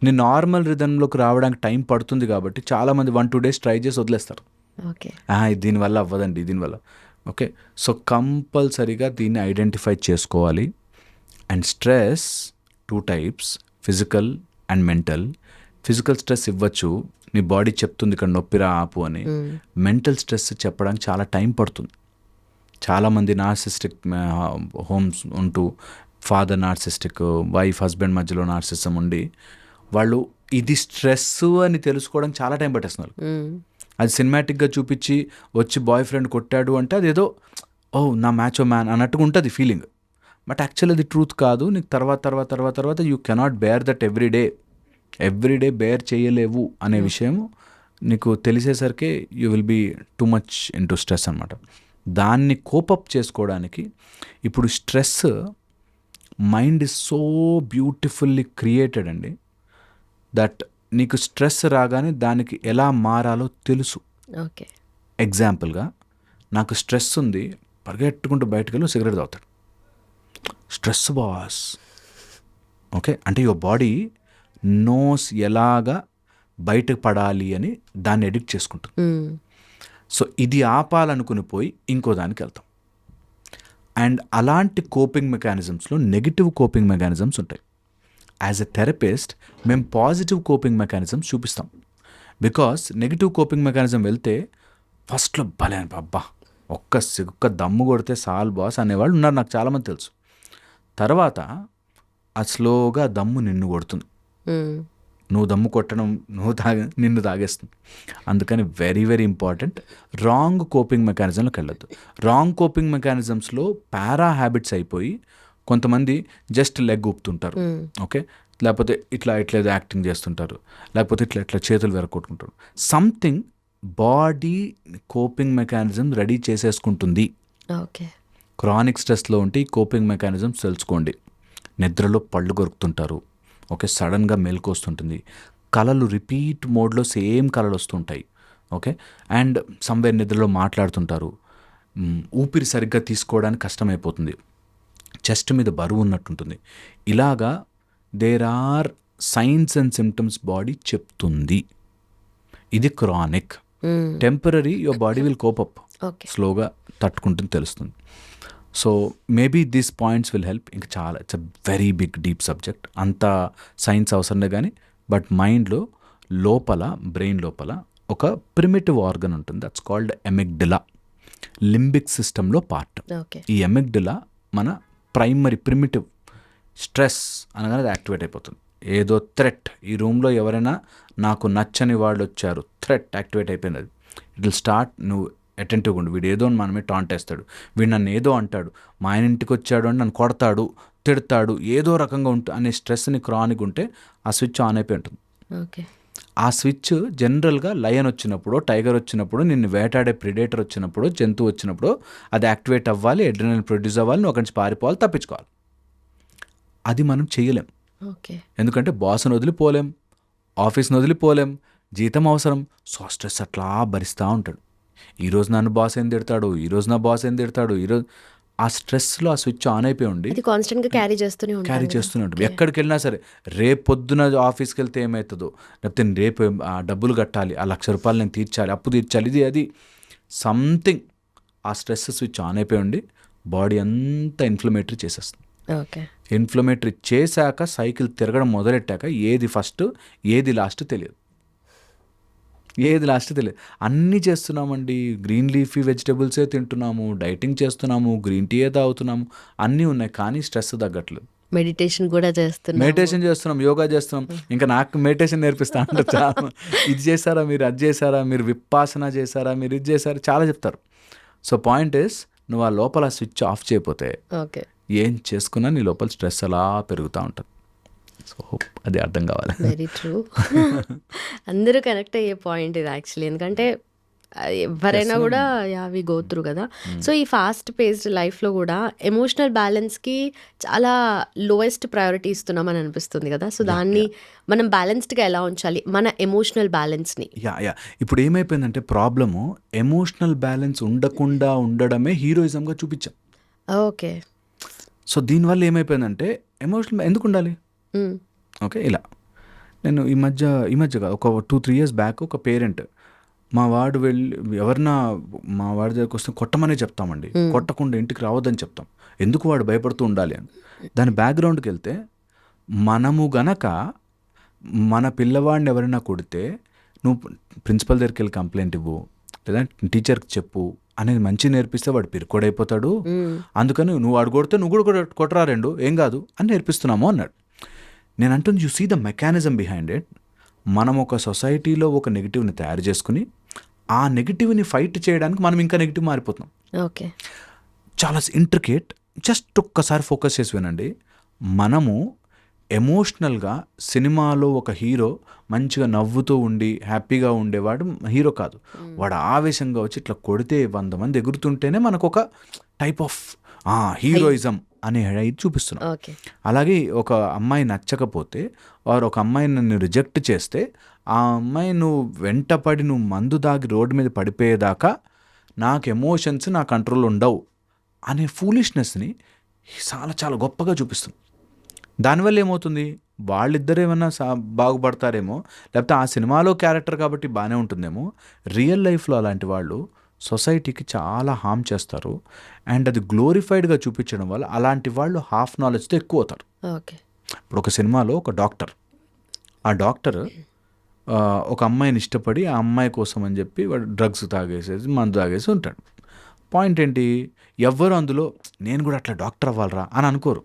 నీ నార్మల్ రిథంలోకి రావడానికి టైం పడుతుంది కాబట్టి చాలామంది 1-2 days ట్రై చేసి వదిలేస్తారు. ఓకే. దీనివల్ల అవ్వదండి, దీనివల్ల. ఓకే. సో కంపల్సరీగా దీన్ని ఐడెంటిఫై చేసుకోవాలి. And stress 2 types, physical and mental. Physical stress ఇవ్వచ్చు, నీ బాడీ చెప్తుంది ఇక్కడ నొప్పిరా ఆపు అని. మెంటల్ స్ట్రెస్ చెప్పడానికి చాలా టైం పడుతుంది. చాలామంది నార్సిస్టిక్ హోమ్స్ ఉంటూ ఫాదర్ నార్సిస్టిక్, వైఫ్ హస్బెండ్ మధ్యలో నార్సిజం ఉండి వాళ్ళు ఇది స్ట్రెస్ అని తెలుసుకోవడం చాలా టైం పట్టేస్తున్నారు. అది సినిమాటిక్గా చూపించి వచ్చి బాయ్ ఫ్రెండ్ కొట్టాడు అంటే అదేదో ఓ నా మ్యాచో మ్యాన్ అన్నట్టుగా ఉంటుంది ఫీలింగ్. బట్ యాక్చువల్ అది ట్రూత్ కాదు. నీకు తర్వాత you cannot bear that everyday bear చేయలేవు అనే విషయం నీకు తెలిసేసరికి you will be too much in to stress అనమాట. దాన్ని కోపప్ చేసుకోవడానికి ఇప్పుడు stress mind is so beautifully created అండి దట్ నీకు స్ట్రెస్ రాగానే దానికి ఎలా మారాలో తెలుసు. ఓకే, ఎగ్జాంపుల్గా నాకు స్ట్రెస్ ఉంది, పరిగెట్టుకుంటూ బయటకు వెళ్ళి సిగరెట్ తాగుతాడు. Stress boss. ఓకే, అంటే యువర్ బాడీ నోస్ ఎలాగా బయటకు పడాలి అని దాన్ని ఎడిక్ట్ చేసుకుంటుంది. సో ఇది ఆపాలనుకుని పోయి ఇంకో దానికి వెళ్తాం. అండ్ అలాంటి కోపింగ్ మెకానిజమ్స్లో నెగిటివ్ కోపింగ్ మెకానిజమ్స్ ఉంటాయి. యాజ్ ఎ థెరపిస్ట్ మేము పాజిటివ్ కోపింగ్ మెకానిజమ్స్ చూపిస్తాం. బికాస్ నెగిటివ్ కోపింగ్ మెకానిజం వెళ్తే ఫస్ట్లో భలే అబ్బా ఒక్క దమ్ము కొడితే సాల్ బాస్ అనేవాళ్ళు ఉన్నారు, నాకు చాలామంది తెలుసు. తర్వాత ఆ స్లోగా దమ్ము నిన్ను కొడుతుంది. నువ్వు దమ్ము కొట్టడం నిన్ను తాగేస్తుంది. అందుకని very very important wrong coping మెకానిజంలోకి వెళ్ళొద్దు. రాంగ్ కోపింగ్ మెకానిజమ్స్లో పారా హ్యాబిట్స్ అయిపోయి కొంతమంది జస్ట్ లెగ్ ఊపుతుంటారు, ఓకే, లేకపోతే ఇట్లా ఏదో యాక్టింగ్ చేస్తుంటారు, లేకపోతే ఇట్లా చేతులు వెరకొట్టుకుంటారు. Something body coping mechanism ready చేసేసుకుంటుంది. ఓకే, క్రానిక్ స్ట్రెస్లో ఉంటే ఈ కోపింగ్ మెకానిజమ్స్ తెలుసుకోండి. నిద్రలో పళ్ళు కొరుకుతుంటారు, ఓకే, సడన్గా మెలకు వస్తుంటుంది, కళలు రిపీట్ మోడ్లో సేమ్ కళలు వస్తుంటాయి, ఓకే, అండ్ సమ్వేర్ నిద్రలో మాట్లాడుతుంటారు, ఊపిరి సరిగ్గా తీసుకోవడానికి కష్టమైపోతుంది, చెస్ట్ మీద బరువు ఉన్నట్టుంటుంది. ఇలాగా there are signs and symptoms body చెప్తుంది. ఇది chronic. Temporary your body will cope up, స్లోగా తట్టుకుంటుంది, తెలుస్తుంది. So maybe these points will help. ఇంకా చాలా it's a very big deep subject, అంత సైన్స్ అవసరమే కానీ. బట్ మైండ్లో లోపల బ్రెయిన్ లోపల ఒక ప్రిమిటివ్ ఆర్గన్ ఉంటుంది, దట్స్ కాల్డ్ ఎమిగ్డిలా. లింబిక్ సిస్టంలో పార్ట్. ఈ ఎమిగ్డిలా మన ప్రైమరీ ప్రిమిటివ్ స్ట్రెస్ అనగానే అది యాక్టివేట్ అయిపోతుంది. ఏదో థ్రెట్, ఈ రూమ్లో ఎవరైనా నాకు నచ్చని వాళ్ళు వచ్చారు, థ్రెట్ యాక్టివేట్ అయిపోయింది. అది ఇట్ విల్ స్టార్ట్. నువ్వు అటెంటివ్గా ఉండు, వీడు ఏదో మనమే టాంట్ వేస్తాడు, వీడు నన్ను ఏదో అంటాడు, మా ఆయన ఇంటికి వచ్చాడు అని నన్ను కొడతాడు, తిడతాడు, ఏదో రకంగా అనే స్ట్రెస్ని క్రానిక్ ఉంటే ఆ స్విచ్ ఆన్ అయిపోయి ఉంటుంది. ఓకే, ఆ స్విచ్ జనరల్గా లయన్ వచ్చినప్పుడు, టైగర్ వచ్చినప్పుడు, నిన్ను వేటాడే ప్రిడేటర్ వచ్చినప్పుడు, జంతువు వచ్చినప్పుడు అది యాక్టివేట్ అవ్వాలి, అడ్రినల్ ప్రొడ్యూస్ అవ్వాలి, నువ్వు అక్కడి నుంచి పారిపోవాలి, తప్పించుకోవాలి. అది మనం చేయలేం. ఓకే, ఎందుకంటే బాస్ని వదిలిపోలేం, ఆఫీస్ని వదిలిపోలేం, జీతం అవసరం. సో స్ట్రెస్ అట్లా భరిస్తూ ఉంటాడు. ఈరోజు నన్ను బాస్ ఏం తిడతాడు, ఈరోజు నా బాస్ ఏం తిడతాడు, ఈరోజు ఆ స్ట్రెస్లో ఆ స్విచ్ ఆన్ అయిపోయి ఉండి క్యారీ చేస్తూనే ఉంటుంది. ఎక్కడికి వెళ్ళినా సరే, రేపు పొద్దున ఆఫీస్కి వెళ్తే ఏమవుతుందో, లేకపోతే రేపు డబ్బులు కట్టాలి, ఆ ₹1,00,000 నేను తీర్చాలి, అప్పు తీర్చాలి, ఇది సంథింగ్. ఆ స్ట్రెస్ స్విచ్ ఆన్ అయిపోయి ఉండి బాడీ అంతా ఇన్ఫ్లమేటరీ చేసేస్తుంది. ఇన్ఫ్లమేటరీ చేశాక సైకిల్ తిరగడం మొదలెట్టాక ఏది ఫస్ట్ ఏది లాస్ట్ తెలియదు. అన్నీ చేస్తున్నామండి, గ్రీన్ లీఫీ వెజిటబుల్సే తింటున్నాము, డైటింగ్ చేస్తున్నాము, గ్రీన్ టీయే తాగుతున్నాము, అన్నీ ఉన్నాయి, కానీ స్ట్రెస్ తగ్గట్లేదు. మెడిటేషన్ చేస్తున్నాం, యోగా చేస్తున్నాం. ఇంకా నాకు మెడిటేషన్ నేర్పిస్తా అంటారు చాలా. ఇది చేశారా మీరు, అది చేశారా మీరు, విపాసన చేశారా మీరు, ఇది చేశారా, చాలా చెప్తారు. సో పాయింట్ ఇస్, నువ్వు ఆ లోపల స్విచ్ ఆఫ్ చేయకపోతే ఏం చేసుకున్నా నీ లోపల స్ట్రెస్ అలా పెరుగుతూ ఉంటుంది. సో అది అర్థం కావాలి. Very true. అందరూ కనెక్ట్ అయ్యే పాయింట్ ఇది యాక్చువల్లీ. ఎందుకంటే ఎవరైనా కూడా అవి గో త్రూ కదా. సో ఈ ఫాస్ట్ పేస్డ్ లైఫ్లో కూడా ఎమోషనల్ బ్యాలెన్స్కి చాలా లోయెస్ట్ ప్రయారిటీ ఇస్తున్నామని అనిపిస్తుంది కదా. సో దాన్ని మనం బ్యాలెన్స్డ్గా ఎలా ఉంచాలి, మన ఎమోషనల్ బ్యాలెన్స్ని? ఇప్పుడు ఏమైపోయిందంటే ప్రాబ్లము, ఎమోషనల్ బ్యాలెన్స్ ఉండకుండా ఉండడమే హీరోయిజంగా చూపించాం. ఓకే. సో దీనివల్ల ఏమైపోయిందంటే ఎమోషనల్ ఎందుకు ఉండాలి? ఓకే, ఇలా నేను ఈ మధ్యగా ఒక 2-3 years బ్యాక్ ఒక పేరెంట్, మా వాడు మా వాడి దగ్గరకు వస్తే కొట్టమనే చెప్తామండి, కొట్టకుండా ఇంటికి రావద్దని చెప్తాం, ఎందుకు వాడు భయపడుతూ ఉండాలి అని. దాని బ్యాక్గ్రౌండ్కి వెళ్తే, మనము గనక మన పిల్లవాడిని ఎవరైనా కొడితే నువ్వు ప్రిన్సిపల్ దగ్గరికి వెళ్ళి కంప్లైంట్ ఇవ్వు, లేదా టీచర్కి చెప్పు అనేది మంచి నేర్పిస్తే వాడు పిరుకోడైపోతాడు, అందుకని నువ్వు వాడు కొడితే నువ్వు కూడా కొట్టరా రెండు, ఏం కాదు అని నేర్పిస్తున్నాము అన్నాడు. నేను అంటుంది, you see the mechanism behind it. మనం ఒక సొసైటీలో ఒక నెగిటివ్ని తయారు చేసుకుని ఆ నెగిటివ్ని ఫైట్ చేయడానికి మనం ఇంకా నెగిటివ్ మారిపోతున్నాం. ఓకే, చాలా ఇంట్రికేట్. జస్ట్ ఒక్కసారి ఫోకస్ చేసి వినండి. మనము ఎమోషనల్గా సినిమాలో ఒక హీరో మంచిగా నవ్వుతూ ఉండి హ్యాపీగా ఉండేవాడు హీరో కాదు. వాడు ఆవేశంగా వచ్చి ఇట్లా కొడితే 100 మంది ఎగురుతుంటేనే మనకు ఒక టైప్ ఆఫ్ హీరోయిజం అనే ఇది చూపిస్తున్నాం. అలాగే ఒక అమ్మాయి నచ్చకపోతే వారు ఒక అమ్మాయిని నన్ను రిజెక్ట్ చేస్తే ఆ అమ్మాయి నువ్వు వెంటపడి నువ్వు మందు దాగి రోడ్డు మీద పడిపోయేదాకా నాకు ఎమోషన్స్ నా కంట్రోల్ ఉండవు అనే ఫూలిష్నెస్ని చాలా చాలా గొప్పగా చూపిస్తుంది. దానివల్ల ఏమవుతుంది, వాళ్ళిద్దరు ఏమన్నా బాగుపడతారేమో, లేకపోతే ఆ సినిమాలో క్యారెక్టర్ కాబట్టి బాగానే ఉంటుందేమో. రియల్ లైఫ్లో అలాంటి వాళ్ళు సొసైటీకి చాలా హామ్ చేస్తారు. అండ్ అది గ్లోరిఫైడ్గా చూపించడం వల్ల అలాంటి వాళ్ళు హాఫ్ నాలెడ్జ్తో ఎక్కువ అవుతారు. ఇప్పుడు ఒక సినిమాలో ఒక డాక్టర్, ఆ డాక్టర్ ఒక అమ్మాయిని ఇష్టపడి ఆ అమ్మాయి కోసం అని చెప్పి వాడు డ్రగ్స్ తాగేసేసి మందు తాగేసి ఉంటాడు. పాయింట్ ఏంటి, ఎవ్వరు అందులో నేను కూడా అట్లా డాక్టర్ అవ్వాలరా అని అనుకోరు.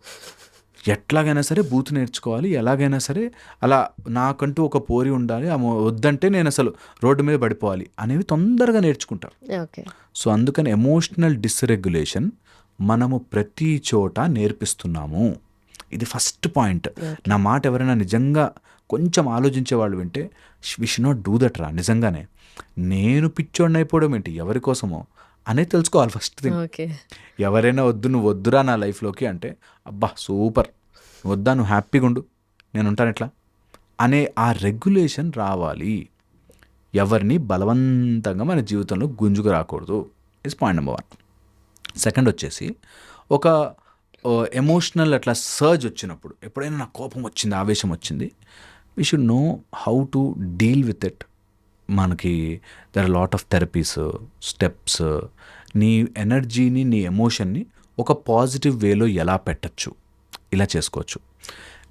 ఎట్లాగైనా సరే బూత్ నేర్చుకోవాలి, ఎలాగైనా సరే అలా నాకంటూ ఒక పోరి ఉండాలి, వద్దంటే నేను అసలు రోడ్డు మీద పడిపోవాలి అనేవి తొందరగా నేర్చుకుంటారు. సో అందుకని ఎమోషనల్ డిస్రెగ్యులేషన్ మనము ప్రతి చోట నేర్పిస్తున్నాము. ఇది ఫస్ట్ పాయింట్. నా మాట ఎవరైనా నిజంగా కొంచెం ఆలోచించే వాళ్ళు వింటే we should not do that రా. నిజంగానే నేను పిచ్చోడిని అయిపోవడం ఏంటి, ఎవరి కోసమో అనేది తెలుసుకోవాలి ఫస్ట్ థింగ్. ఎవరైనా వద్దు నువ్వు వద్దురా నా లైఫ్లోకి అంటే, అబ్బా సూపర్, వద్దా నువ్వు హ్యాపీగా ఉండు నేను ఉంటాను ఎట్లా అనే ఆ రెగ్యులేషన్ రావాలి. ఎవరిని బలవంతంగా మన జీవితంలో గుంజుకు రాకూడదు. Is point number 1. సెకండ్ వచ్చేసి, ఒక ఎమోషనల్ అట్లా సర్జ్ వచ్చినప్పుడు, ఎప్పుడైనా నాకు కోపం వచ్చింది, ఆవేశం వచ్చింది, we should know how to deal with it. మనకి there are lot of therapies, steps. నీ ఎనర్జీని, నీ ఎమోషన్ని ఒక పాజిటివ్ వేలో ఎలా పెట్టచ్చు, ఇలా చేసుకోవచ్చు.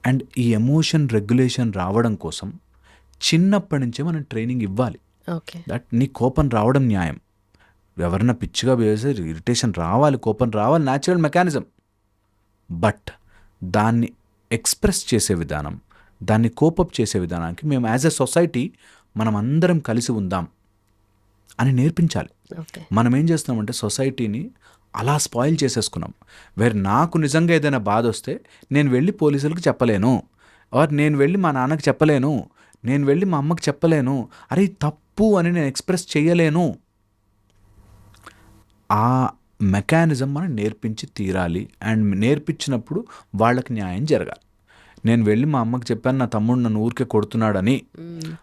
అండ్ ఈ ఎమోషన్ రెగ్యులేషన్ రావడం కోసం చిన్నప్పటి నుంచే మనం ట్రైనింగ్ ఇవ్వాలి. దట్ నీ కోపం రావడం న్యాయం. ఎవరైనా పిచ్చిగా వేసే ఇరిటేషన్ రావాలి, కోపం రావాలి, న్యాచురల్ మెకానిజం. బట్ దాన్ని ఎక్స్ప్రెస్ చేసే విధానం, దాన్ని కోపప్ చేసే విధానానికి మేము యాజ్ ఎ సొసైటీ మనం అందరం కలిసి ఉందాం అని నేర్పించాలి. మనం ఏం చేస్తున్నామంటే సొసైటీని అలా స్పాయిల్ చేసేసుకున్నాం. వేరే నాకు నిజంగా ఏదైనా బాధ వస్తే నేను వెళ్ళి పోలీసులకు చెప్పలేను, ఆర్ నేను వెళ్ళి మా నాన్నకి చెప్పలేను, నేను వెళ్ళి మా అమ్మకి చెప్పలేను, అరే తప్పు అని నేను ఎక్స్ప్రెస్ చేయలేను. ఆ మెకానిజం మనం నేర్పించి తీరాలి. అండ్ నేర్పించినప్పుడు వాళ్ళకి న్యాయం జరగాలి. నేను వెళ్ళి మా అమ్మకి చెప్పాను నా తమ్ముడు నన్ను ఊరికే కొడుతున్నాడని,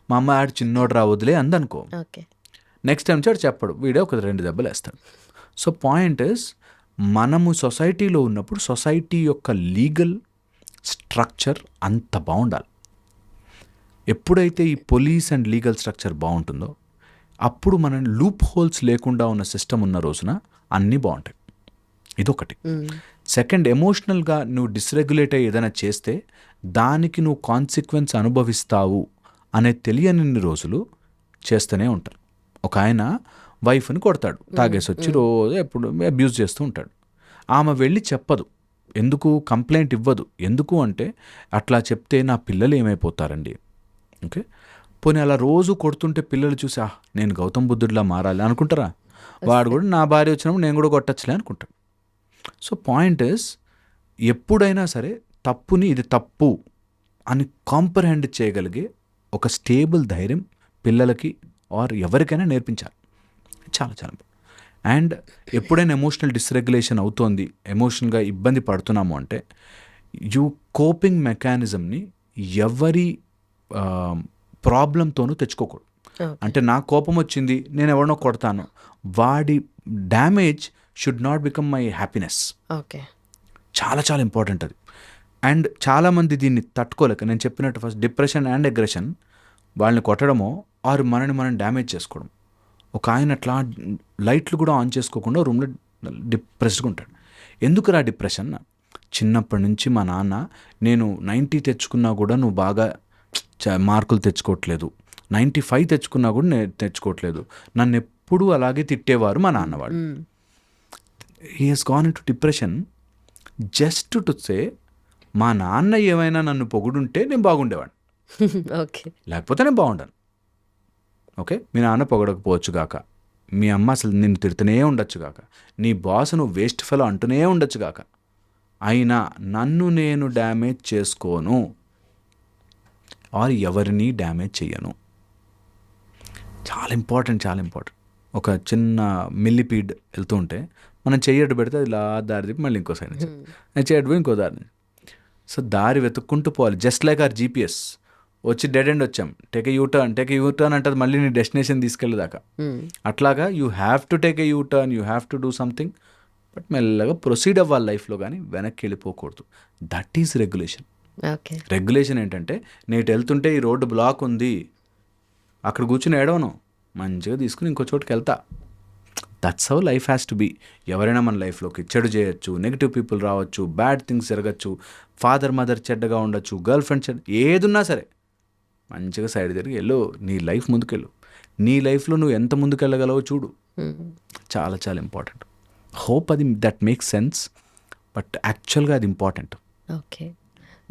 మా అమ్మ ఆడు చిన్నోడు రా వదిలే అందనుకో, నెక్స్ట్ టైం చాడు చెప్పడు, వీడే ఒక 2 దెబ్బలు వేస్తాడు. సో పాయింట్ ఇస్, మనము సొసైటీలో ఉన్నప్పుడు సొసైటీ యొక్క లీగల్ స్ట్రక్చర్ అంత బాగుండాలి. ఎప్పుడైతే ఈ పోలీస్ అండ్ లీగల్ స్ట్రక్చర్ బాగుంటుందో అప్పుడు మనం లూప్ హోల్స్ లేకుండా ఉన్న సిస్టమ్ ఉన్న రోజున అన్నీ బాగుంటాయి. ఇదొకటి. సెకండ్, ఎమోషనల్గా నువ్వు డిస్రెగ్యులేట్ అయ్యి ఏదైనా చేస్తే దానికి నువ్వు కాన్సిక్వెన్స్ అనుభవిస్తావు అనే తెలియని రోజులు చేస్తూనే ఉంటారు. ఒక ఆయన వైఫ్ని కొడతాడు, తాగేసి వచ్చి రోజు ఎప్పుడు అబ్యూజ్ చేస్తూ ఉంటాడు. ఆమె వెళ్ళి చెప్పదు, ఎందుకు కంప్లైంట్ ఇవ్వదు. ఎందుకు అంటే అట్లా చెప్తే నా పిల్లలు ఏమైపోతారండి. ఓకే, పోనీ అలా రోజు కొడుతుంటే పిల్లలు చూసి నేను గౌతమ్ బుద్ధుడిలా మారాలి అనుకుంటారా? వాడు కూడా నా భార్య వచ్చినప్పుడు నేను కూడా కొట్టచ్చులే అనుకుంటాడు. సో పాయింట్ ఇస్, ఎప్పుడైనా సరే తప్పుని ఇది తప్పు అని కాంప్రహెండ్ చేయగలిగే ఒక స్టేబుల్ ధైర్యం పిల్లలకి ఆర్ ఎవరికైనా నేర్పించాలి. చాలా చాలా. అండ్ ఎప్పుడైనా ఎమోషనల్ డిస్రెగ్యులేషన్ అవుతోంది, ఎమోషనల్గా ఇబ్బంది పడుతున్నాము అంటే కోపింగ్ మెకానిజంని ఎవరి ప్రాబ్లంతోనూ తెచ్చుకోకూడదు. అంటే నాకు కోపం వచ్చింది నేను ఎవరినో కొడతాను, వాడి damage should not become my happiness. చాలా చాలా ఇంపార్టెంట్ అది. అండ్ చాలామంది దీన్ని తట్టుకోలేక, నేను చెప్పినట్టు ఫస్ట్ డిప్రెషన్ అండ్ అగ్రెషన్, వాళ్ళని కొట్టడమో ఆరు మనని మనం డ్యామేజ్ చేసుకోవడం. ఒక ఆయన అట్లా లైట్లు కూడా ఆన్ చేసుకోకుండా రూమ్లో డిప్రెస్డ్గా ఉంటాడు. ఎందుకురా డిప్రెషన్? చిన్నప్పటి నుంచి మా నాన్న నేను 90 తెచ్చుకున్నా కూడా నువ్వు బాగా మార్కులు తెచ్చుకోవట్లేదు, 95 తెచ్చుకున్నా కూడా నేను తెచ్చుకోవట్లేదు, నన్ను ఎప్పుడూ అలాగే తిట్టేవారు మా నాన్నవాడు. He has gone in to depression just to say మా నాన్న ఏమైనా నన్ను పొగుడుంటే నేను బాగుండేవాడిని, ఓకే. లేకపోతే నేను బాగుండాను. ఓకే, మీ నాన్న పొగడకపోవచ్చు గాక, మీ అమ్మ అసలు నిన్ను తిడుతూనే ఉండొచ్చు గాక, నీ బాస్ నువ్వు వేస్ట్ ఫెలో అంటూనే ఉండొచ్చు గాక, అయినా నన్ను నేను డ్యామేజ్ చేసుకోను ఆర్ ఎవరిని డ్యామేజ్ చెయ్యను. చాలా ఇంపార్టెంట్, చాలా ఇంపార్టెంట్. ఒక చిన్న మిల్లిపీడ్ వెళ్తూ ఉంటే మనం చెయ్యడు పెడితే అది ఇలా దారి తిప్పి మళ్ళీ ఇంకో సైడ్ నుంచి, చేయడు పోయి ఇంకో దారి నుంచి. సో దారి వెతుక్కుంటూ పోవాలి. Just like our GPS. వచ్చి డెడ్ ఎండ్ వచ్చాం, టేక్ ఏ యూటర్న్ అంటే అది మళ్ళీ నీ డెస్టినేషన్ తీసుకెళ్ళేదాకా. అట్లాగా you have to take a U turn, you have to do something, but మెల్లగా ప్రొసీడ్ అవ్వాలి లైఫ్లో, కానీ వెనక్కి వెళ్ళిపోకూడదు. That is regulation. రెగ్యులేషన్ ఏంటంటే నేను వెళ్తుంటే ఈ రోడ్డు బ్లాక్ ఉంది, అక్కడ కూర్చుని ఏడవను, మంచిగా తీసుకుని ఇంకో చోటుకి వెళ్తా. That's how life has to be. ఎవరైనా మన లైఫ్లోకి చెడు చేయొచ్చు, నెగిటివ్ పీపుల్ రావచ్చు, బ్యాడ్ థింగ్స్ జరగచ్చు, ఫాదర్ మదర్ చెడ్డగా ఉండొచ్చు, గర్ల్ ఫ్రెండ్ చెడ్డ, ఏదున్నా సరే మంచిగా సైడ్ తిరిగి వెళ్ళు, నీ లైఫ్ ముందుకెళ్ళు. నీ లైఫ్లో నువ్వు ఎంత ముందుకెళ్ళగలవో చూడు. చాలా చాలా ఇంపార్టెంట్. హోప్ అది దట్ మేక్స్ సెన్స్, బట్ యాక్చువల్గా అది ఇంపార్టెంట్. ఓకే.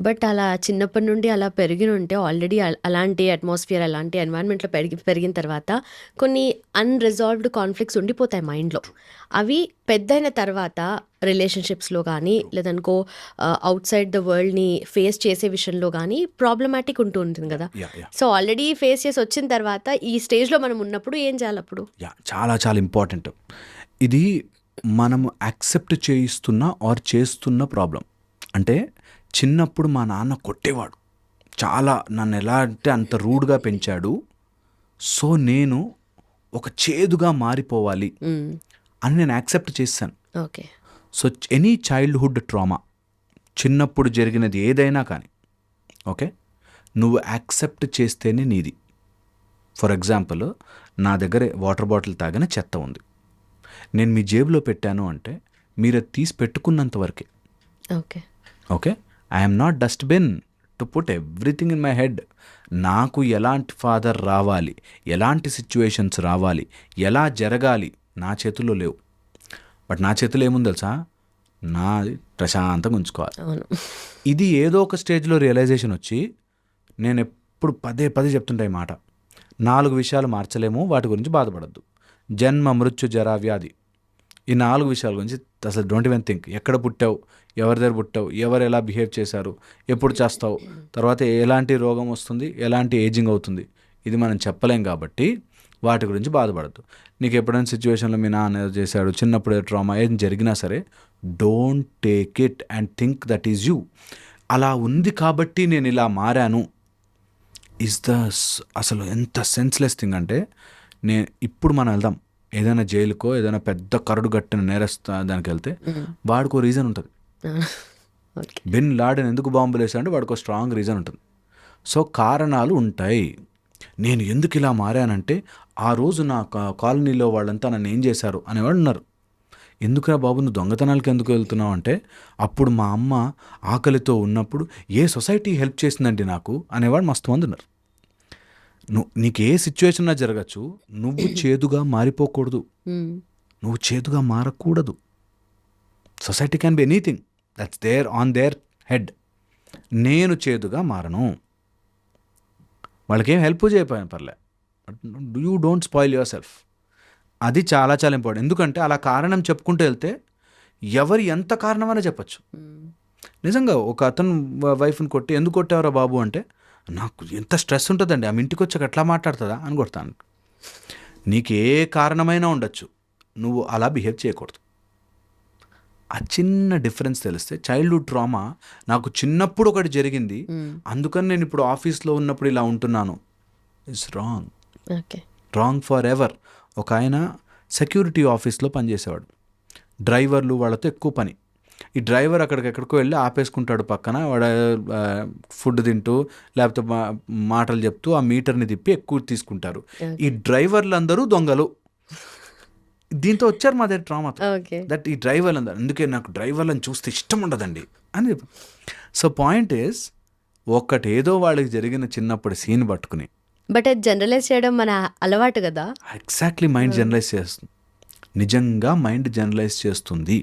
బట్ అలా చిన్నప్పటి నుండి అలా పెరిగి ఉంటే ఆల్రెడీ అలాంటి అట్మాస్ఫియర్, అలాంటి ఎన్వైరన్మెంట్లో పెరిగిన తర్వాత కొన్ని అన్రిజాల్వ్డ్ కాన్ఫ్లిక్ట్స్ ఉండిపోతాయి మైండ్లో. అవి పెద్దయిన తర్వాత రిలేషన్షిప్స్లో కానీ లేదనుకో అవుట్ సైడ్ ద వరల్డ్ని ఫేస్ చేసే విషయంలో కానీ ప్రాబ్లమాటిక్ ఉంటూ ఉంటుంది కదా. సో ఆల్రెడీ ఫేస్ చేసి వచ్చిన తర్వాత ఈ స్టేజ్లో మనం ఉన్నప్పుడు ఏం చేయాలి అప్పుడు? చాలా చాలా ఇంపార్టెంట్. ఇది మనము యాక్సెప్ట్ చేస్తున్న ప్రాబ్లం. అంటే చిన్నప్పుడు మా నాన్న కొట్టేవాడు, చాలా నన్ను ఎలా అంటే అంత రూడ్గా పెంచాడు. సో నేను ఒక చేదుగా మారిపోవాలి అని నేను యాక్సెప్ట్ చేశాను. Okay. So any childhood trauma, చిన్నప్పుడు జరిగినది ఏదైనా కానీ, ఓకే, నువ్వు యాక్సెప్ట్ చేస్తేనే నీది. ఫర్ ఎగ్జాంపుల్, నా దగ్గర వాటర్ బాటిల్ తాగిన చెత్త ఉంది, నేను మీ జేబులో పెట్టాను అంటే మీరు అది తీసి పెట్టుకున్నంత వరకే. Okay. Okay, I'm not dustbin to put everything in my head. నాకు ఎలాంటి ఫాదర్ రావాలి, ఎలాంటి సిచ్యువేషన్స్ రావాలి, ఎలా జరగాలి నా చేతుల్లో లేవు. బట్ నా చేతిలో ఏముంది తెలుసా, నాది ప్రశాంతంగా ఉంచుకోవాలి. ఇది ఏదో ఒక స్టేజ్లో రియలైజేషన్ వచ్చి, నేను ఎప్పుడు పదే చెప్తుంటా ఈ మాట, 4 విషయాలు మార్చలేము, వాటి గురించి బాధపడద్దు. జన్మ, మృత్యు, జరా, వ్యాధి. ఈ 4 విషయాల గురించి అసలు డోంట్ ఈవెన్ థింక్. ఎక్కడ పుట్టావు, ఎవరి దగ్గర పుట్టావు, ఎవరు ఎలా బిహేవ్ చేశారు, ఎప్పుడు చేస్తావు, తర్వాత ఎలాంటి రోగం వస్తుంది, ఎలాంటి ఏజింగ్ అవుతుంది, ఇది మనం చెప్పలేం. కాబట్టి వాటి గురించి బాధపడద్దు. నీకు ఎప్పుడైనా సిచ్యువేషన్లో మీ నాన్న ఏదో చేశాడు, చిన్నప్పుడు ట్రామా ఏం జరిగినా సరే, don't take it and think that is you. అలా ఉంది కాబట్టి నేను ఇలా మారాను ఇస్ ద అసలు ఎంత సెన్స్లెస్ థింగ్. అంటే ఇప్పుడు మనం వెళ్దాం ఏదైనా జైలుకో, ఏదైనా పెద్ద కరడు గట్టిన నేరస్తా దానికి వెళ్తే వాడికో రీజన్ ఉంటుంది. బిన్ లాడెన్ ఎందుకు బాంబులు వేసాడంటే వాడికో స్ట్రాంగ్ రీజన్ ఉంటుంది. సో కారణాలు ఉంటాయి. నేను ఎందుకు ఇలా మారానంటే ఆ రోజు నా కాలనీలో వాళ్ళంతా నన్ను ఏం చేశారు అనేవాడు ఉన్నారు. ఎందుకురా బాబు నువ్వు దొంగతనాలకు ఎందుకు వెళ్తున్నావు అంటే, అప్పుడు మా అమ్మ ఆకలితో ఉన్నప్పుడు ఏ సొసైటీ హెల్ప్ చేసిందండి నాకు అనేవాడు మస్తు మంది ఉన్నారు. నీకు ఏ సిచ్యువేషన్ జరగచ్చు, నువ్వు చేదుగా మారిపోకూడదు, నువ్వు చేదుగా మారకూడదు. Society can be anything that's there on their head. నేను చేదుగా మారను, వాళ్ళకేం హెల్ప్ చేయకపోయినా పర్లే, but you don't spoil yourself. అది చాలా చాలా ఇంపార్టెంట్. ఎందుకంటే అలా కారణం చెప్పుకుంటూ వెళ్తే ఎవరు ఎంత కారణమైనా చెప్పచ్చు. నిజంగా ఒక అతను వైఫ్ని కొట్టి ఎందుకు కొట్టావరా బాబు అంటే, నాకు ఎంత స్ట్రెస్ ఉంటుందండి, ఆమె ఇంటికి వచ్చాక ఎట్లా మాట్లాడుతుందా అని కొడతాను. నీకు ఏ కారణమైనా ఉండొచ్చు, నువ్వు అలా బిహేవ్ చేయకూడదు. ఆ చిన్న డిఫరెన్స్ తెలిస్తే, చైల్డ్హుడ్ ట్రామా నాకు చిన్నప్పుడు ఒకటి జరిగింది అందుకని నేను ఇప్పుడు ఆఫీస్లో ఉన్నప్పుడు ఇలా ఉంటున్నాను, it's wrong. Wrong for ever. ఒక ఆయన సెక్యూరిటీ ఆఫీస్లో పనిచేసేవాడు, డ్రైవర్లు వాళ్ళతో ఎక్కువ పని. ఈ డ్రైవర్ ఎక్కడికో వెళ్ళి ఆపేసుకుంటాడు పక్కన, వాడు ఫుడ్ తింటూ లేకపోతే మాటలు చెప్తూ ఆ మీటర్ని తిప్పి ఎక్కువ తీసుకుంటారు. ఈ డ్రైవర్లు అందరూ దొంగలు. దీంతో వచ్చారు మా దగ్గర ట్రామా దట్ ఈ డ్రైవర్లు అందరు, అందుకే నాకు డ్రైవర్లను చూస్తే ఇష్టం ఉండదండి అని చెప్పి. సో పాయింట్ ఈజ్, ఏదో వాళ్ళకి జరిగిన చిన్నప్పుడు సీన్ పట్టుకుని బట్ అది జనరలైజ్ చేయడం మన అలవాటు కదా. ఎగ్జాక్ట్లీ మైండ్ జనరలైజ్ చేస్తుంది. నిజంగా మైండ్ జనరలైజ్ చేస్తుంది.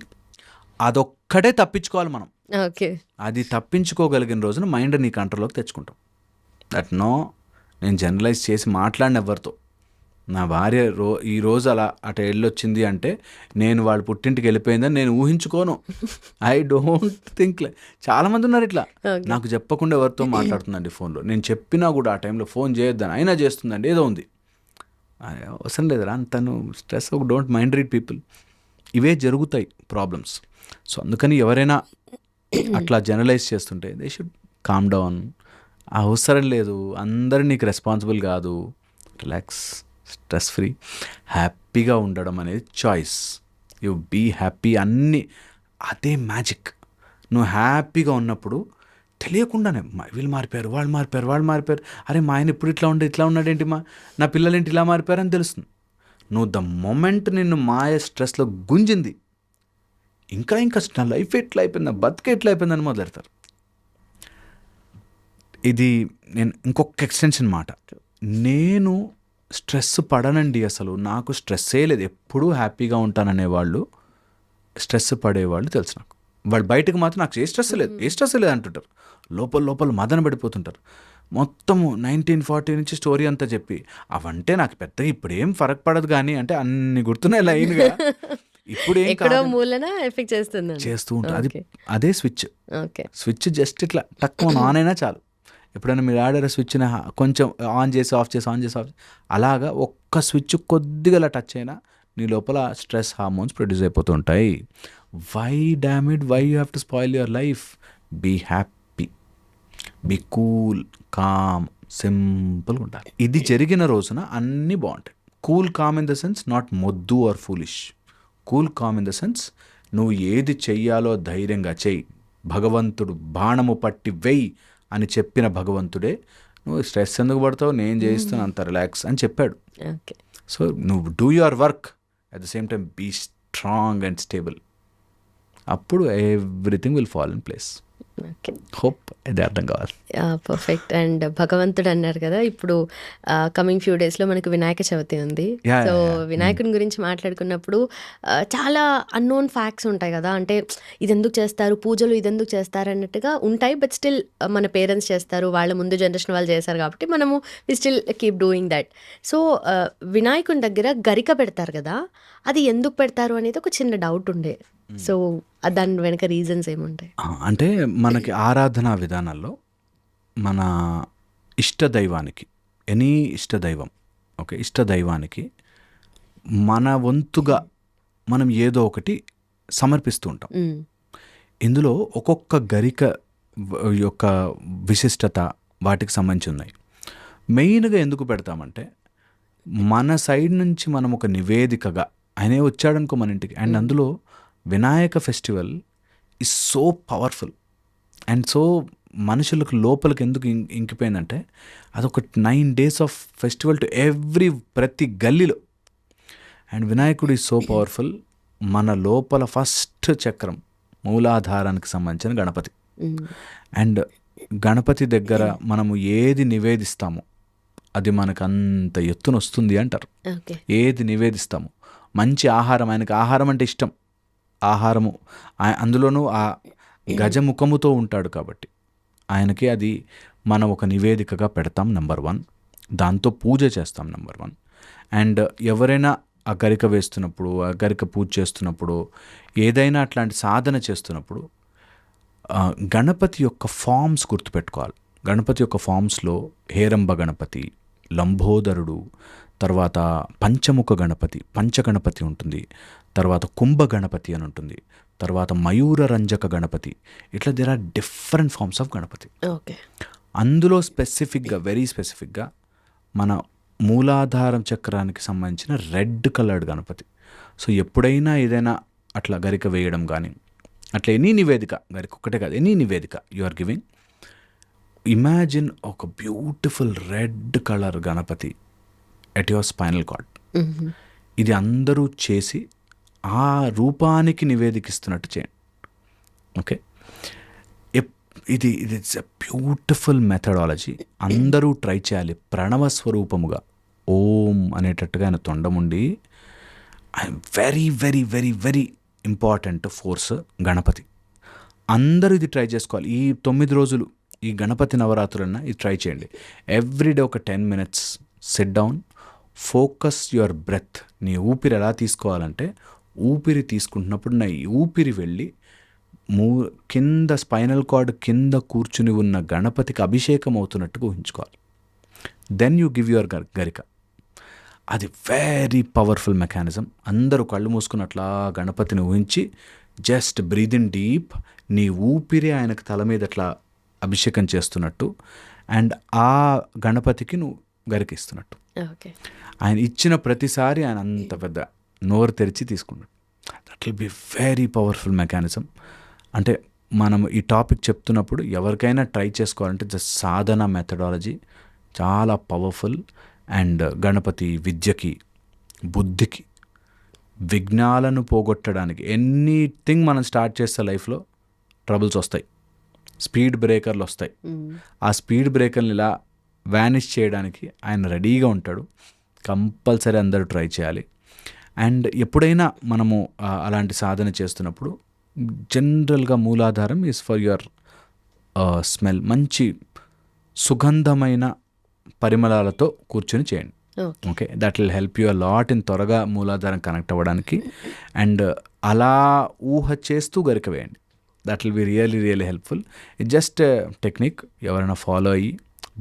అదొక్కడే తప్పించుకోవాలి మనం. ఓకే. అది తప్పించుకోగలిగిన రోజున మైండ్ నీ కంట్రోల్లోకి తెచ్చుకుంటాం. దట్ నో, నేను జనరలైజ్ చేసి మాట్లాడిన ఎవరితో, నా భార్య ఈరోజు అలా అటు వెళ్ళొచ్చింది అంటే నేను వాళ్ళు పుట్టింటికి వెళ్ళిపోయిందని నేను ఊహించుకోను. I don't think. చాలామంది ఉన్నారు ఇట్లా, నాకు చెప్పకుండా ఎవరితో మాట్లాడుతుందండి ఫోన్లో. నేను చెప్పినా కూడా ఆ టైంలో ఫోన్ చేయొద్దని అయినా చేస్తుందండి, ఏదో ఉంది. అవసరం లేదురా అంతను stress. Don't mind read people. ఇవే జరుగుతాయి ప్రాబ్లమ్స్. సో అందుకని ఎవరైనా అట్లా జనరలైజ్ చేస్తుంటే దే షుడ్ కామ్ డౌన్. అవసరం లేదు, అందరూ నీకు రెస్పాన్సిబుల్ కాదు. రిలాక్స్, స్ట్రెస్ ఫ్రీ, హ్యాపీగా ఉండడం అనేది చాయిస్. You be happy. అన్నీ అదే మ్యాజిక్. నువ్వు హ్యాపీగా ఉన్నప్పుడు తెలియకుండానే వీళ్ళు మారిపోయారు, వాళ్ళు మారిపోయారు, అరే మా ఆయన ఇప్పుడు ఇట్లా ఉన్నాడేంటి, నా పిల్లలేంటి ఇలా మారిపోయారు అని తెలుస్తుంది. నువ్వు ద మొమెంట్ నిన్ను మాయ స్ట్రెస్లో గుంజింది, ఇంకా నా లైఫ్ ఎట్లా అయిపోయింది, నా బతుకు ఎట్లా అయిపోయిందని మొదలెడతారు. ఇది నేను ఇంకొక ఎక్స్టెన్షన్ మాట. నేను స్ట్రెస్ పడనండి, అసలు నాకు స్ట్రెస్సే లేదు, ఎప్పుడూ హ్యాపీగా ఉంటాననే వాళ్ళు, స్ట్రెస్ పడేవాళ్ళు తెలుసు నాకు. వాళ్ళు బయటకు మాత్రం నాకు ఏ స్ట్రెస్ లేదు అంటుంటారు, లోపల మదన పడిపోతుంటారు. మొత్తము 1940 నుంచి స్టోరీ అంతా చెప్పి అవంటే నాకు పెద్దగా ఇప్పుడు ఏం ఫరక్ పడదు కానీ అంటే అన్ని గుర్తున్నాయి లైన్గా. ఇప్పుడు చేస్తూ ఉంటారు. అదే స్విచ్ జస్ట్ ఇట్లా తక్కువ ఆన్ అయినా చాలు. ఎప్పుడైనా మీరు ఆడారా స్విచ్ని కొంచెం ఆన్ చేసి ఆఫ్ అలాగా ఒక్క స్విచ్ కొద్దిగా అలా టచ్ అయినా నీ లోపల స్ట్రెస్ హార్మోన్స్ ప్రొడ్యూస్ అయిపోతుంటాయి. Why damn it, why you have to spoil your life? Be happy, be cool, calm, సింపుల్గా ఉండాలి. ఇది జరిగిన రోజున అన్నీ బాగుంటాయి. Cool calm in the sense not మొద్దు or foolish. Cool calm in the sense నువ్వు ఏది చెయ్యాలో ధైర్యంగా చెయ్యి, భగవంతుడు బాణము పట్టి వెయ్యి అని చెప్పిన భగవంతుడే నువ్వు స్ట్రెస్ ఎందుకు పడతావు, నేను చేయిస్తాను అంత రిలాక్స్ అని చెప్పాడు. సో నువ్వు do your work, at the same time be strong and stable. అప్పుడు everything will fall in place. Hope ఇది అర్థం కావాలి. పర్ఫెక్ట్. అండ్ భగవంతుడు అన్నారు కదా, ఇప్పుడు కమింగ్ ఫ్యూ డేస్లో మనకు వినాయక చవితి ఉంది. సో వినాయకుని గురించి మాట్లాడుకున్నప్పుడు చాలా అన్నోన్ ఫ్యాక్ట్స్ ఉంటాయి కదా, అంటే ఇది ఎందుకు చేస్తారు, పూజలు ఇది ఎందుకు చేస్తారు అన్నట్టుగా ఉంటాయి. బట్ స్టిల్ మన పేరెంట్స్ చేస్తారు, వాళ్ళ ముందు జనరేషన్ వాళ్ళు చేస్తారు కాబట్టి మనము we still keep doing that. So వినాయకుని దగ్గర గరిక పెడతారు కదా, అది ఎందుకు పెడతారు అనేది ఒక చిన్న డౌట్ ఉండే. సో దాని వెనక రీజన్స్ ఏముంటాయి? అంటే మనకి ఆరాధనా విధానాల్లో మన ఇష్టదైవానికి, ఎనీ ఇష్టదైవం, ఓకే, ఇష్టదైవానికి మన వంతుగా మనం ఏదో ఒకటి సమర్పిస్తూ ఉంటాం. ఇందులో ఒక్కొక్క గరిక యొక్క విశిష్టత వాటికి సంబంధించి ఉన్నాయి. మెయిన్గా ఎందుకు పెడతామంటే మన సైడ్ నుంచి మనం ఒక నివేదికగా, ఆయనే వచ్చాడనుకో మన ఇంటికి, అండ్ అందులో Vinayaka festival is so powerful and so మనుషులకు లోపలికి ఎందుకు ఇంకిపోయిందంటే అదొక 9 days ఆఫ్ ఫెస్టివల్ టు ప్రతి గల్లీలో. అండ్ వినాయకుడు ఈజ్ సో పవర్ఫుల్. మన లోపల ఫస్ట్ చక్రం మూలాధారానికి సంబంధించిన గణపతి. అండ్ గణపతి దగ్గర మనము ఏది నివేదిస్తామో అది మనకు అంత ఎత్తున వస్తుంది అంటారు. ఏది నివేదిస్తాము, మంచి ఆహారం, ఆయనకు ఆహారం అంటే ఇష్టం, ఆహారము అందులోనూ ఆ గజముఖముతో ఉంటాడు కాబట్టి ఆయనకి అది మనం ఒక నివేదికగా పెడతాం, నెంబర్ 1. దాంతో పూజ చేస్తాం, నెంబర్ 1. అండ్ ఎవరైనా ఆ గరిక వేస్తున్నప్పుడు, ఆ గరిక పూజ చేస్తున్నప్పుడు, ఏదైనా అట్లాంటి సాధన చేస్తున్నప్పుడు గణపతి యొక్క ఫామ్స్ గుర్తుపెట్టుకోవాలి. గణపతి యొక్క ఫామ్స్లో హేరంబ గణపతి, లంబోదరుడు, తర్వాత పంచముఖ గణపతి, పంచగణపతి ఉంటుంది, తర్వాత కుంభ గణపతి అని ఉంటుంది, తర్వాత మయూర రంజక గణపతి. ఇట్లా there are different forms of Ganapati. అందులో స్పెసిఫిక్గా, వెరీ స్పెసిఫిక్గా మన మూలాధారం చక్రానికి సంబంధించిన రెడ్ కలర్డ్ గణపతి. సో ఎప్పుడైనా ఏదైనా అట్లా గరిక వేయడం కానీ, అట్లా ఎనీ నివేదిక, గరిక ఒక్కటే కాదు, ఎనీ నివేదిక యు ఆర్ గివింగ్, ఇమాజిన్ ఒక beautiful red colour Ganapati at your spinal cord. ఇది అందరూ చేసి ఆ రూపానికి నివేదికిస్తున్నట్టు చేయండి. ఓకే, ఇది ఇట్స్ ఎ బ్యూటిఫుల్ మెథడాలజీ. అందరూ ట్రై చేయాలి. ప్రణవ స్వరూపముగా ఓం అనేటట్టుగా ఆయన తొండముండి, I'm very very very very important force Ganapati. అందరూ ఇది ట్రై చేసుకోవాలి. ఈ 9 రోజులు ఈ గణపతి నవరాత్రులన్నా ఇది ట్రై చేయండి. ఎవ్రీడే ఒక 10 minutes sit down, focus your breath. నీ ఊపిరి ఎలా తీసుకోవాలంటే, ఊపిరి తీసుకుంటున్నప్పుడు నా ఊపిరి వెళ్ళి కింద స్పైనల్ కార్డ్ కింద కూర్చుని ఉన్న గణపతికి అభిషేకం అవుతున్నట్టుగా ఊహించుకోవాలి. దెన్ యూ గివ్ యువర్ గరిక. అది వెరీ పవర్ఫుల్ మెకానిజం. అందరూ కళ్ళు మూసుకున్నట్లా గణపతిని ఊహించి జస్ట్ బ్రీద్ ఇన్ డీప్. నీ ఊపిరి ఆయనకు తల మీద అట్లా అభిషేకం చేస్తున్నట్టు, అండ్ ఆ గణపతికి నువ్వు గరికిస్తున్నట్టు. ఆయన ఇచ్చిన ప్రతిసారి ఆయన అంత పెద్ద నోరు తెరిచి తీసుకున్నాడు. That will be very powerful mechanism. అంటే మనం ఈ టాపిక్ చెప్తున్నప్పుడు ఎవరికైనా ట్రై చేసుకోవాలంటే ద సాధన మెథడాలజీ చాలా పవర్ఫుల్. అండ్ గణపతి విద్యకి, బుద్ధికి, విఘ్నాలను పోగొట్టడానికి, ఎనీథింగ్ మనం స్టార్ట్ చేస్తే లైఫ్లో ట్రబుల్స్ వస్తాయి, స్పీడ్ బ్రేకర్లు వస్తాయి. ఆ స్పీడ్ బ్రేకర్ని ఇలా వ్యానిష్ చేయడానికి ఆయన రెడీగా ఉంటాడు. కంపల్సరీ అందరూ ట్రై చేయాలి. అండ్ ఎప్పుడైనా మనము అలాంటి సాధన చేస్తున్నప్పుడు జనరల్గా మూలాధారం ఈజ్ ఫర్ యువర్ స్మెల్. మంచి సుగంధమైన పరిమళాలతో కూర్చొని చేయండి. Okay, that will help you a lot in త్వరగా మూలాధారం కనెక్ట్ అవ్వడానికి. అండ్ అలా ఊహ చేస్తూ గరిక వేయండి. That will be really really helpful. It just technique. ఎవరైనా ఫాలో అయ్యి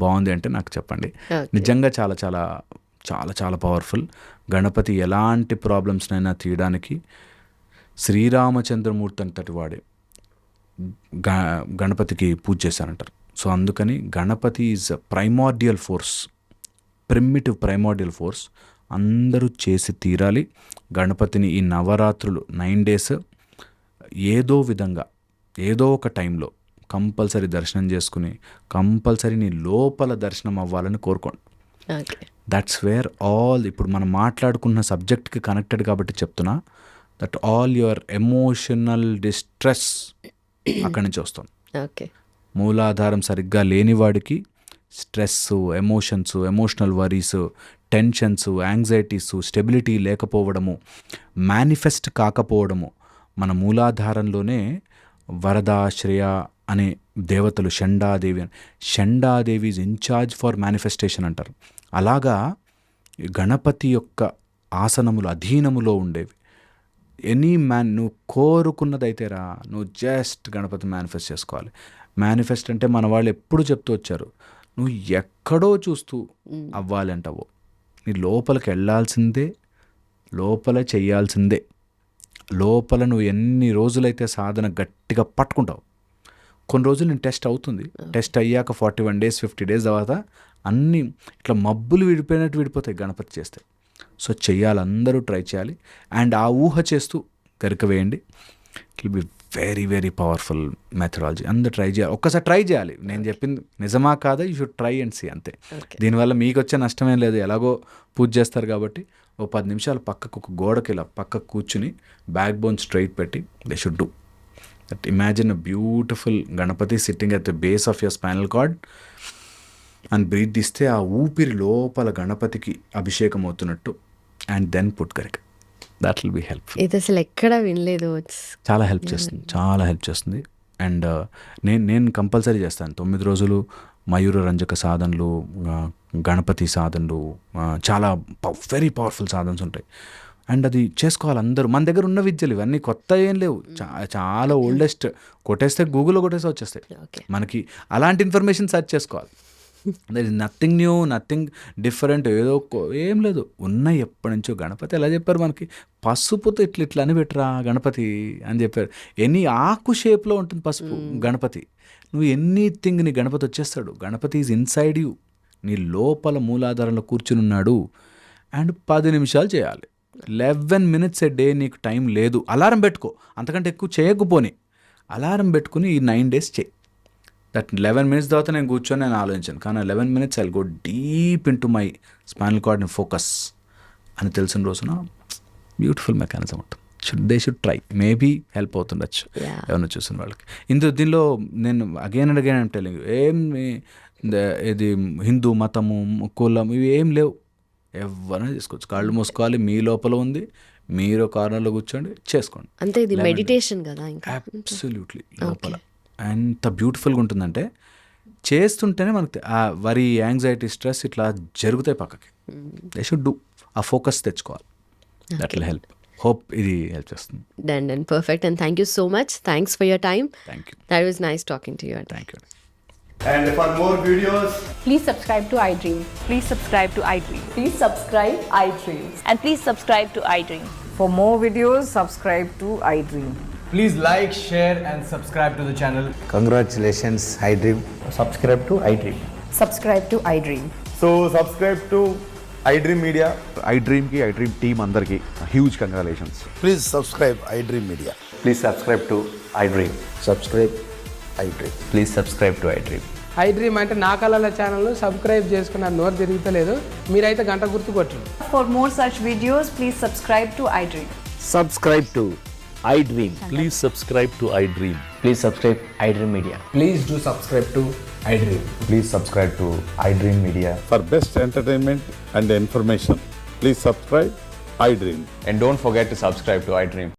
బాగుంది అంటే నాకు చెప్పండి. నిజంగా చాలా చాలా చాలా చాలా పవర్ఫుల్. గణపతి ఎలాంటి ప్రాబ్లమ్స్నైనా తీయడానికి శ్రీరామచంద్రమూర్తి అంతటి వాడే గణపతికి పూజ చేశారంటారు. సో అందుకని Ganapati is primordial force, primitive primordial force. అందరూ చేసి తీరాలి. గణపతిని ఈ నవరాత్రులు 9 days ఏదో విధంగా ఏదో ఒక టైంలో కంపల్సరీ దర్శనం చేసుకుని, కంపల్సరీ నీ లోపల దర్శనం అవ్వాలని కోరుకోండి. దట్స్ వేర్ ఆల్, ఇప్పుడు మనం మాట్లాడుకున్న సబ్జెక్ట్కి కనెక్టెడ్ కాబట్టి చెప్తున్నా, that all your emotional distress అక్కడి నుంచి వస్తుంది. ఓకే, మూలాధారం సరిగ్గా లేనివాడికి stress, emotions, emotional worries, tensions, anxieties, stability లేకపోవడము, మేనిఫెస్ట్ కాకపోవడము. మన మూలాధారంలోనే వరద, శ్రేయ అనే దేవతలు, షండాదేవి అని, Shandadevi is in charge for manifestation అంటారు. అలాగా గణపతి యొక్క ఆసనములు అధీనములో ఉండేవి. నువ్వు కోరుకున్నదైతే రా, నువ్వు జస్ట్ గణపతి మేనిఫెస్ట్ చేసుకోవాలి. మేనిఫెస్ట్ అంటే మన వాళ్ళు ఎప్పుడు చెప్తూ వచ్చారు, నువ్వు ఎక్కడో చూస్తూ అవ్వాలంటావో, నీ లోపలికి వెళ్ళాల్సిందే, లోపల చెయ్యాల్సిందే. లోపల నువ్వు ఎన్ని రోజులైతే సాధన గట్టిగా పట్టుకుంటావు, కొన్ని రోజులు నేను టెస్ట్ అవుతుంది. టెస్ట్ అయ్యాక 41 days 50 days తర్వాత అన్నీ ఇట్లా మబ్బులు విడిపోయినట్టు విడిపోతాయి గణపతి చేస్తే. సో చెయ్యాలి, అందరూ ట్రై చేయాలి. అండ్ ఆ ఊహ చేస్తూ గరిక వేయండి. It will be very very powerful methodology. అందరూ ట్రై చేయాలి. ఒక్కసారి ట్రై చేయాలి. నేను చెప్పింది నిజమా కాదా, you should try and see, అంతే. దీనివల్ల మీకు వచ్చే నష్టమేం లేదు. ఎలాగో పూజ చేస్తారు కాబట్టి ఓ 10 నిమిషాలు పక్కకు ఒక గోడకి ఇలా పక్కకు కూర్చుని బ్యాక్ బోన్ స్ట్రైట్ పెట్టి they should do that. Imagine a beautiful Ganapati sitting at the base of your spinal cord and breathe ఇస్తే ఆ ఊపిరి లోపల గణపతికి అభిషేకం అవుతున్నట్టు. అండ్ దెన్ పుట్ గరిక. That will be helpful. ఇది అసలు ఎక్కడ వినలేదు. చాలా హెల్ప్ చేస్తుంది, చాలా హెల్ప్ చేస్తుంది. అండ్ నేను కంపల్సరీ చేస్తాను 9 రోజులు మయూర రంజక సాధనలు, గణపతి సాధనలు, చాలా వెరీ పవర్ఫుల్ సాధనలు ఉంటాయి. అండ్ అది చేసుకోవాలి అందరూ. మన దగ్గర ఉన్న విద్యలు ఇవన్నీ కొత్త ఏం లేవు, చాలా ఓల్డెస్ట్. కొట్టేస్తే గూగుల్లో కొట్టేస్తే వచ్చేస్తాయి మనకి. అలాంటి ఇన్ఫర్మేషన్ సెర్చ్ చేసుకోవాలి. There is nothing new, nothing different, ఏదో ఏం లేదు. ఉన్నాయి ఎప్పటి నుంచో. గణపతి ఎలా చెప్పారు మనకి, పసుపుతో ఇట్లా ఇట్లా అని పెట్టరా గణపతి అని చెప్పారు. ఎనీ ఆకు షేప్లో ఉంటుంది పసుపు గణపతి. నువ్వు ఎనీథింగ్ నీ గణపతి వచ్చేస్తాడు. గణపతి ఈజ్ ఇన్సైడ్ యూ, నీ లోపల మూలాధారంలో కూర్చుని ఉన్నాడు. అండ్ 10 నిమిషాలు చేయాలి. 11 minutes a day. నీకు టైం లేదు, అలారం పెట్టుకో. అంతకంటే ఎక్కువ చేయకపోని అలారం పెట్టుకుని ఈ 9 days చేయి. దట్ 11 minutes తర్వాత నేను కూర్చొని నేను ఆలోచించాను, కానీ 11 minutes I will go deep in to my spinal cord and focus అని తెలిసిన రోజున బ్యూటిఫుల్ మెకానిజం ఉంటుంది. They should try, maybe help అవుతుండొచ్చు Yeah. ఎవరిని చూసిన వాళ్ళకి. దీనిలో నేను again and again I'm telling, ఇది హిందూ మతము కులం ఇవి ఏం లేవు, ఎవరైనా చేసుకోవచ్చు. కాళ్ళు మూసుకోవాలి, మీ లోపల ఉంది, మీరు కార్నర్లో కూర్చోండి చేసుకోండి. అంతే, ఇది మెడిటేషన్ కదా ఇంకా. అబ్సల్యూట్లీ లోపల ఎంత బ్యూటిఫుల్గా ఉంటుందంటే చేస్తుంటేనే మనకి ఆ వరి, యాంగ్జైటీ, స్ట్రెస్ ఇట్లా జరుగుతాయి పక్కకి. దే షుడ్ డూ, ఆ ఫోకస్ తెచ్చుకోవాలి. That will help. హోప్ ఇది హెల్ప్ చేస్తుంది. Done. Perfect. And thank you so much. Thanks for your time. Thank you. That was nice talking to you. Thank you. And for more videos, Please subscribe to iDream. Please subscribe to iDream. Please subscribe iDream. And please subscribe to iDream. For more videos, subscribe to iDream. please like, share, and subscribe to the channel. Congratulations, iDream. Subscribe to iDream. Subscribe to iDream. So subscribe to iDream Media. iDream ki iDream team అందరికి huge congratulations. Please subscribe iDream Media. Please subscribe to iDream. Subscribe iDream. Please subscribe to iDream. iDream అంటే నా కళల channel subscribe చేసుకున్న నోరు తిరుగుతలేదు, మీరైతే గంట గుర్తు కొట్టండి. For more such videos, please subscribe to iDream. Subscribe to iDream. Please subscribe to iDream. Please subscribe iDream Media. Please do subscribe to iDream. Please subscribe to iDream Media. For best entertainment and information, please subscribe iDream. And don't forget to subscribe to iDream.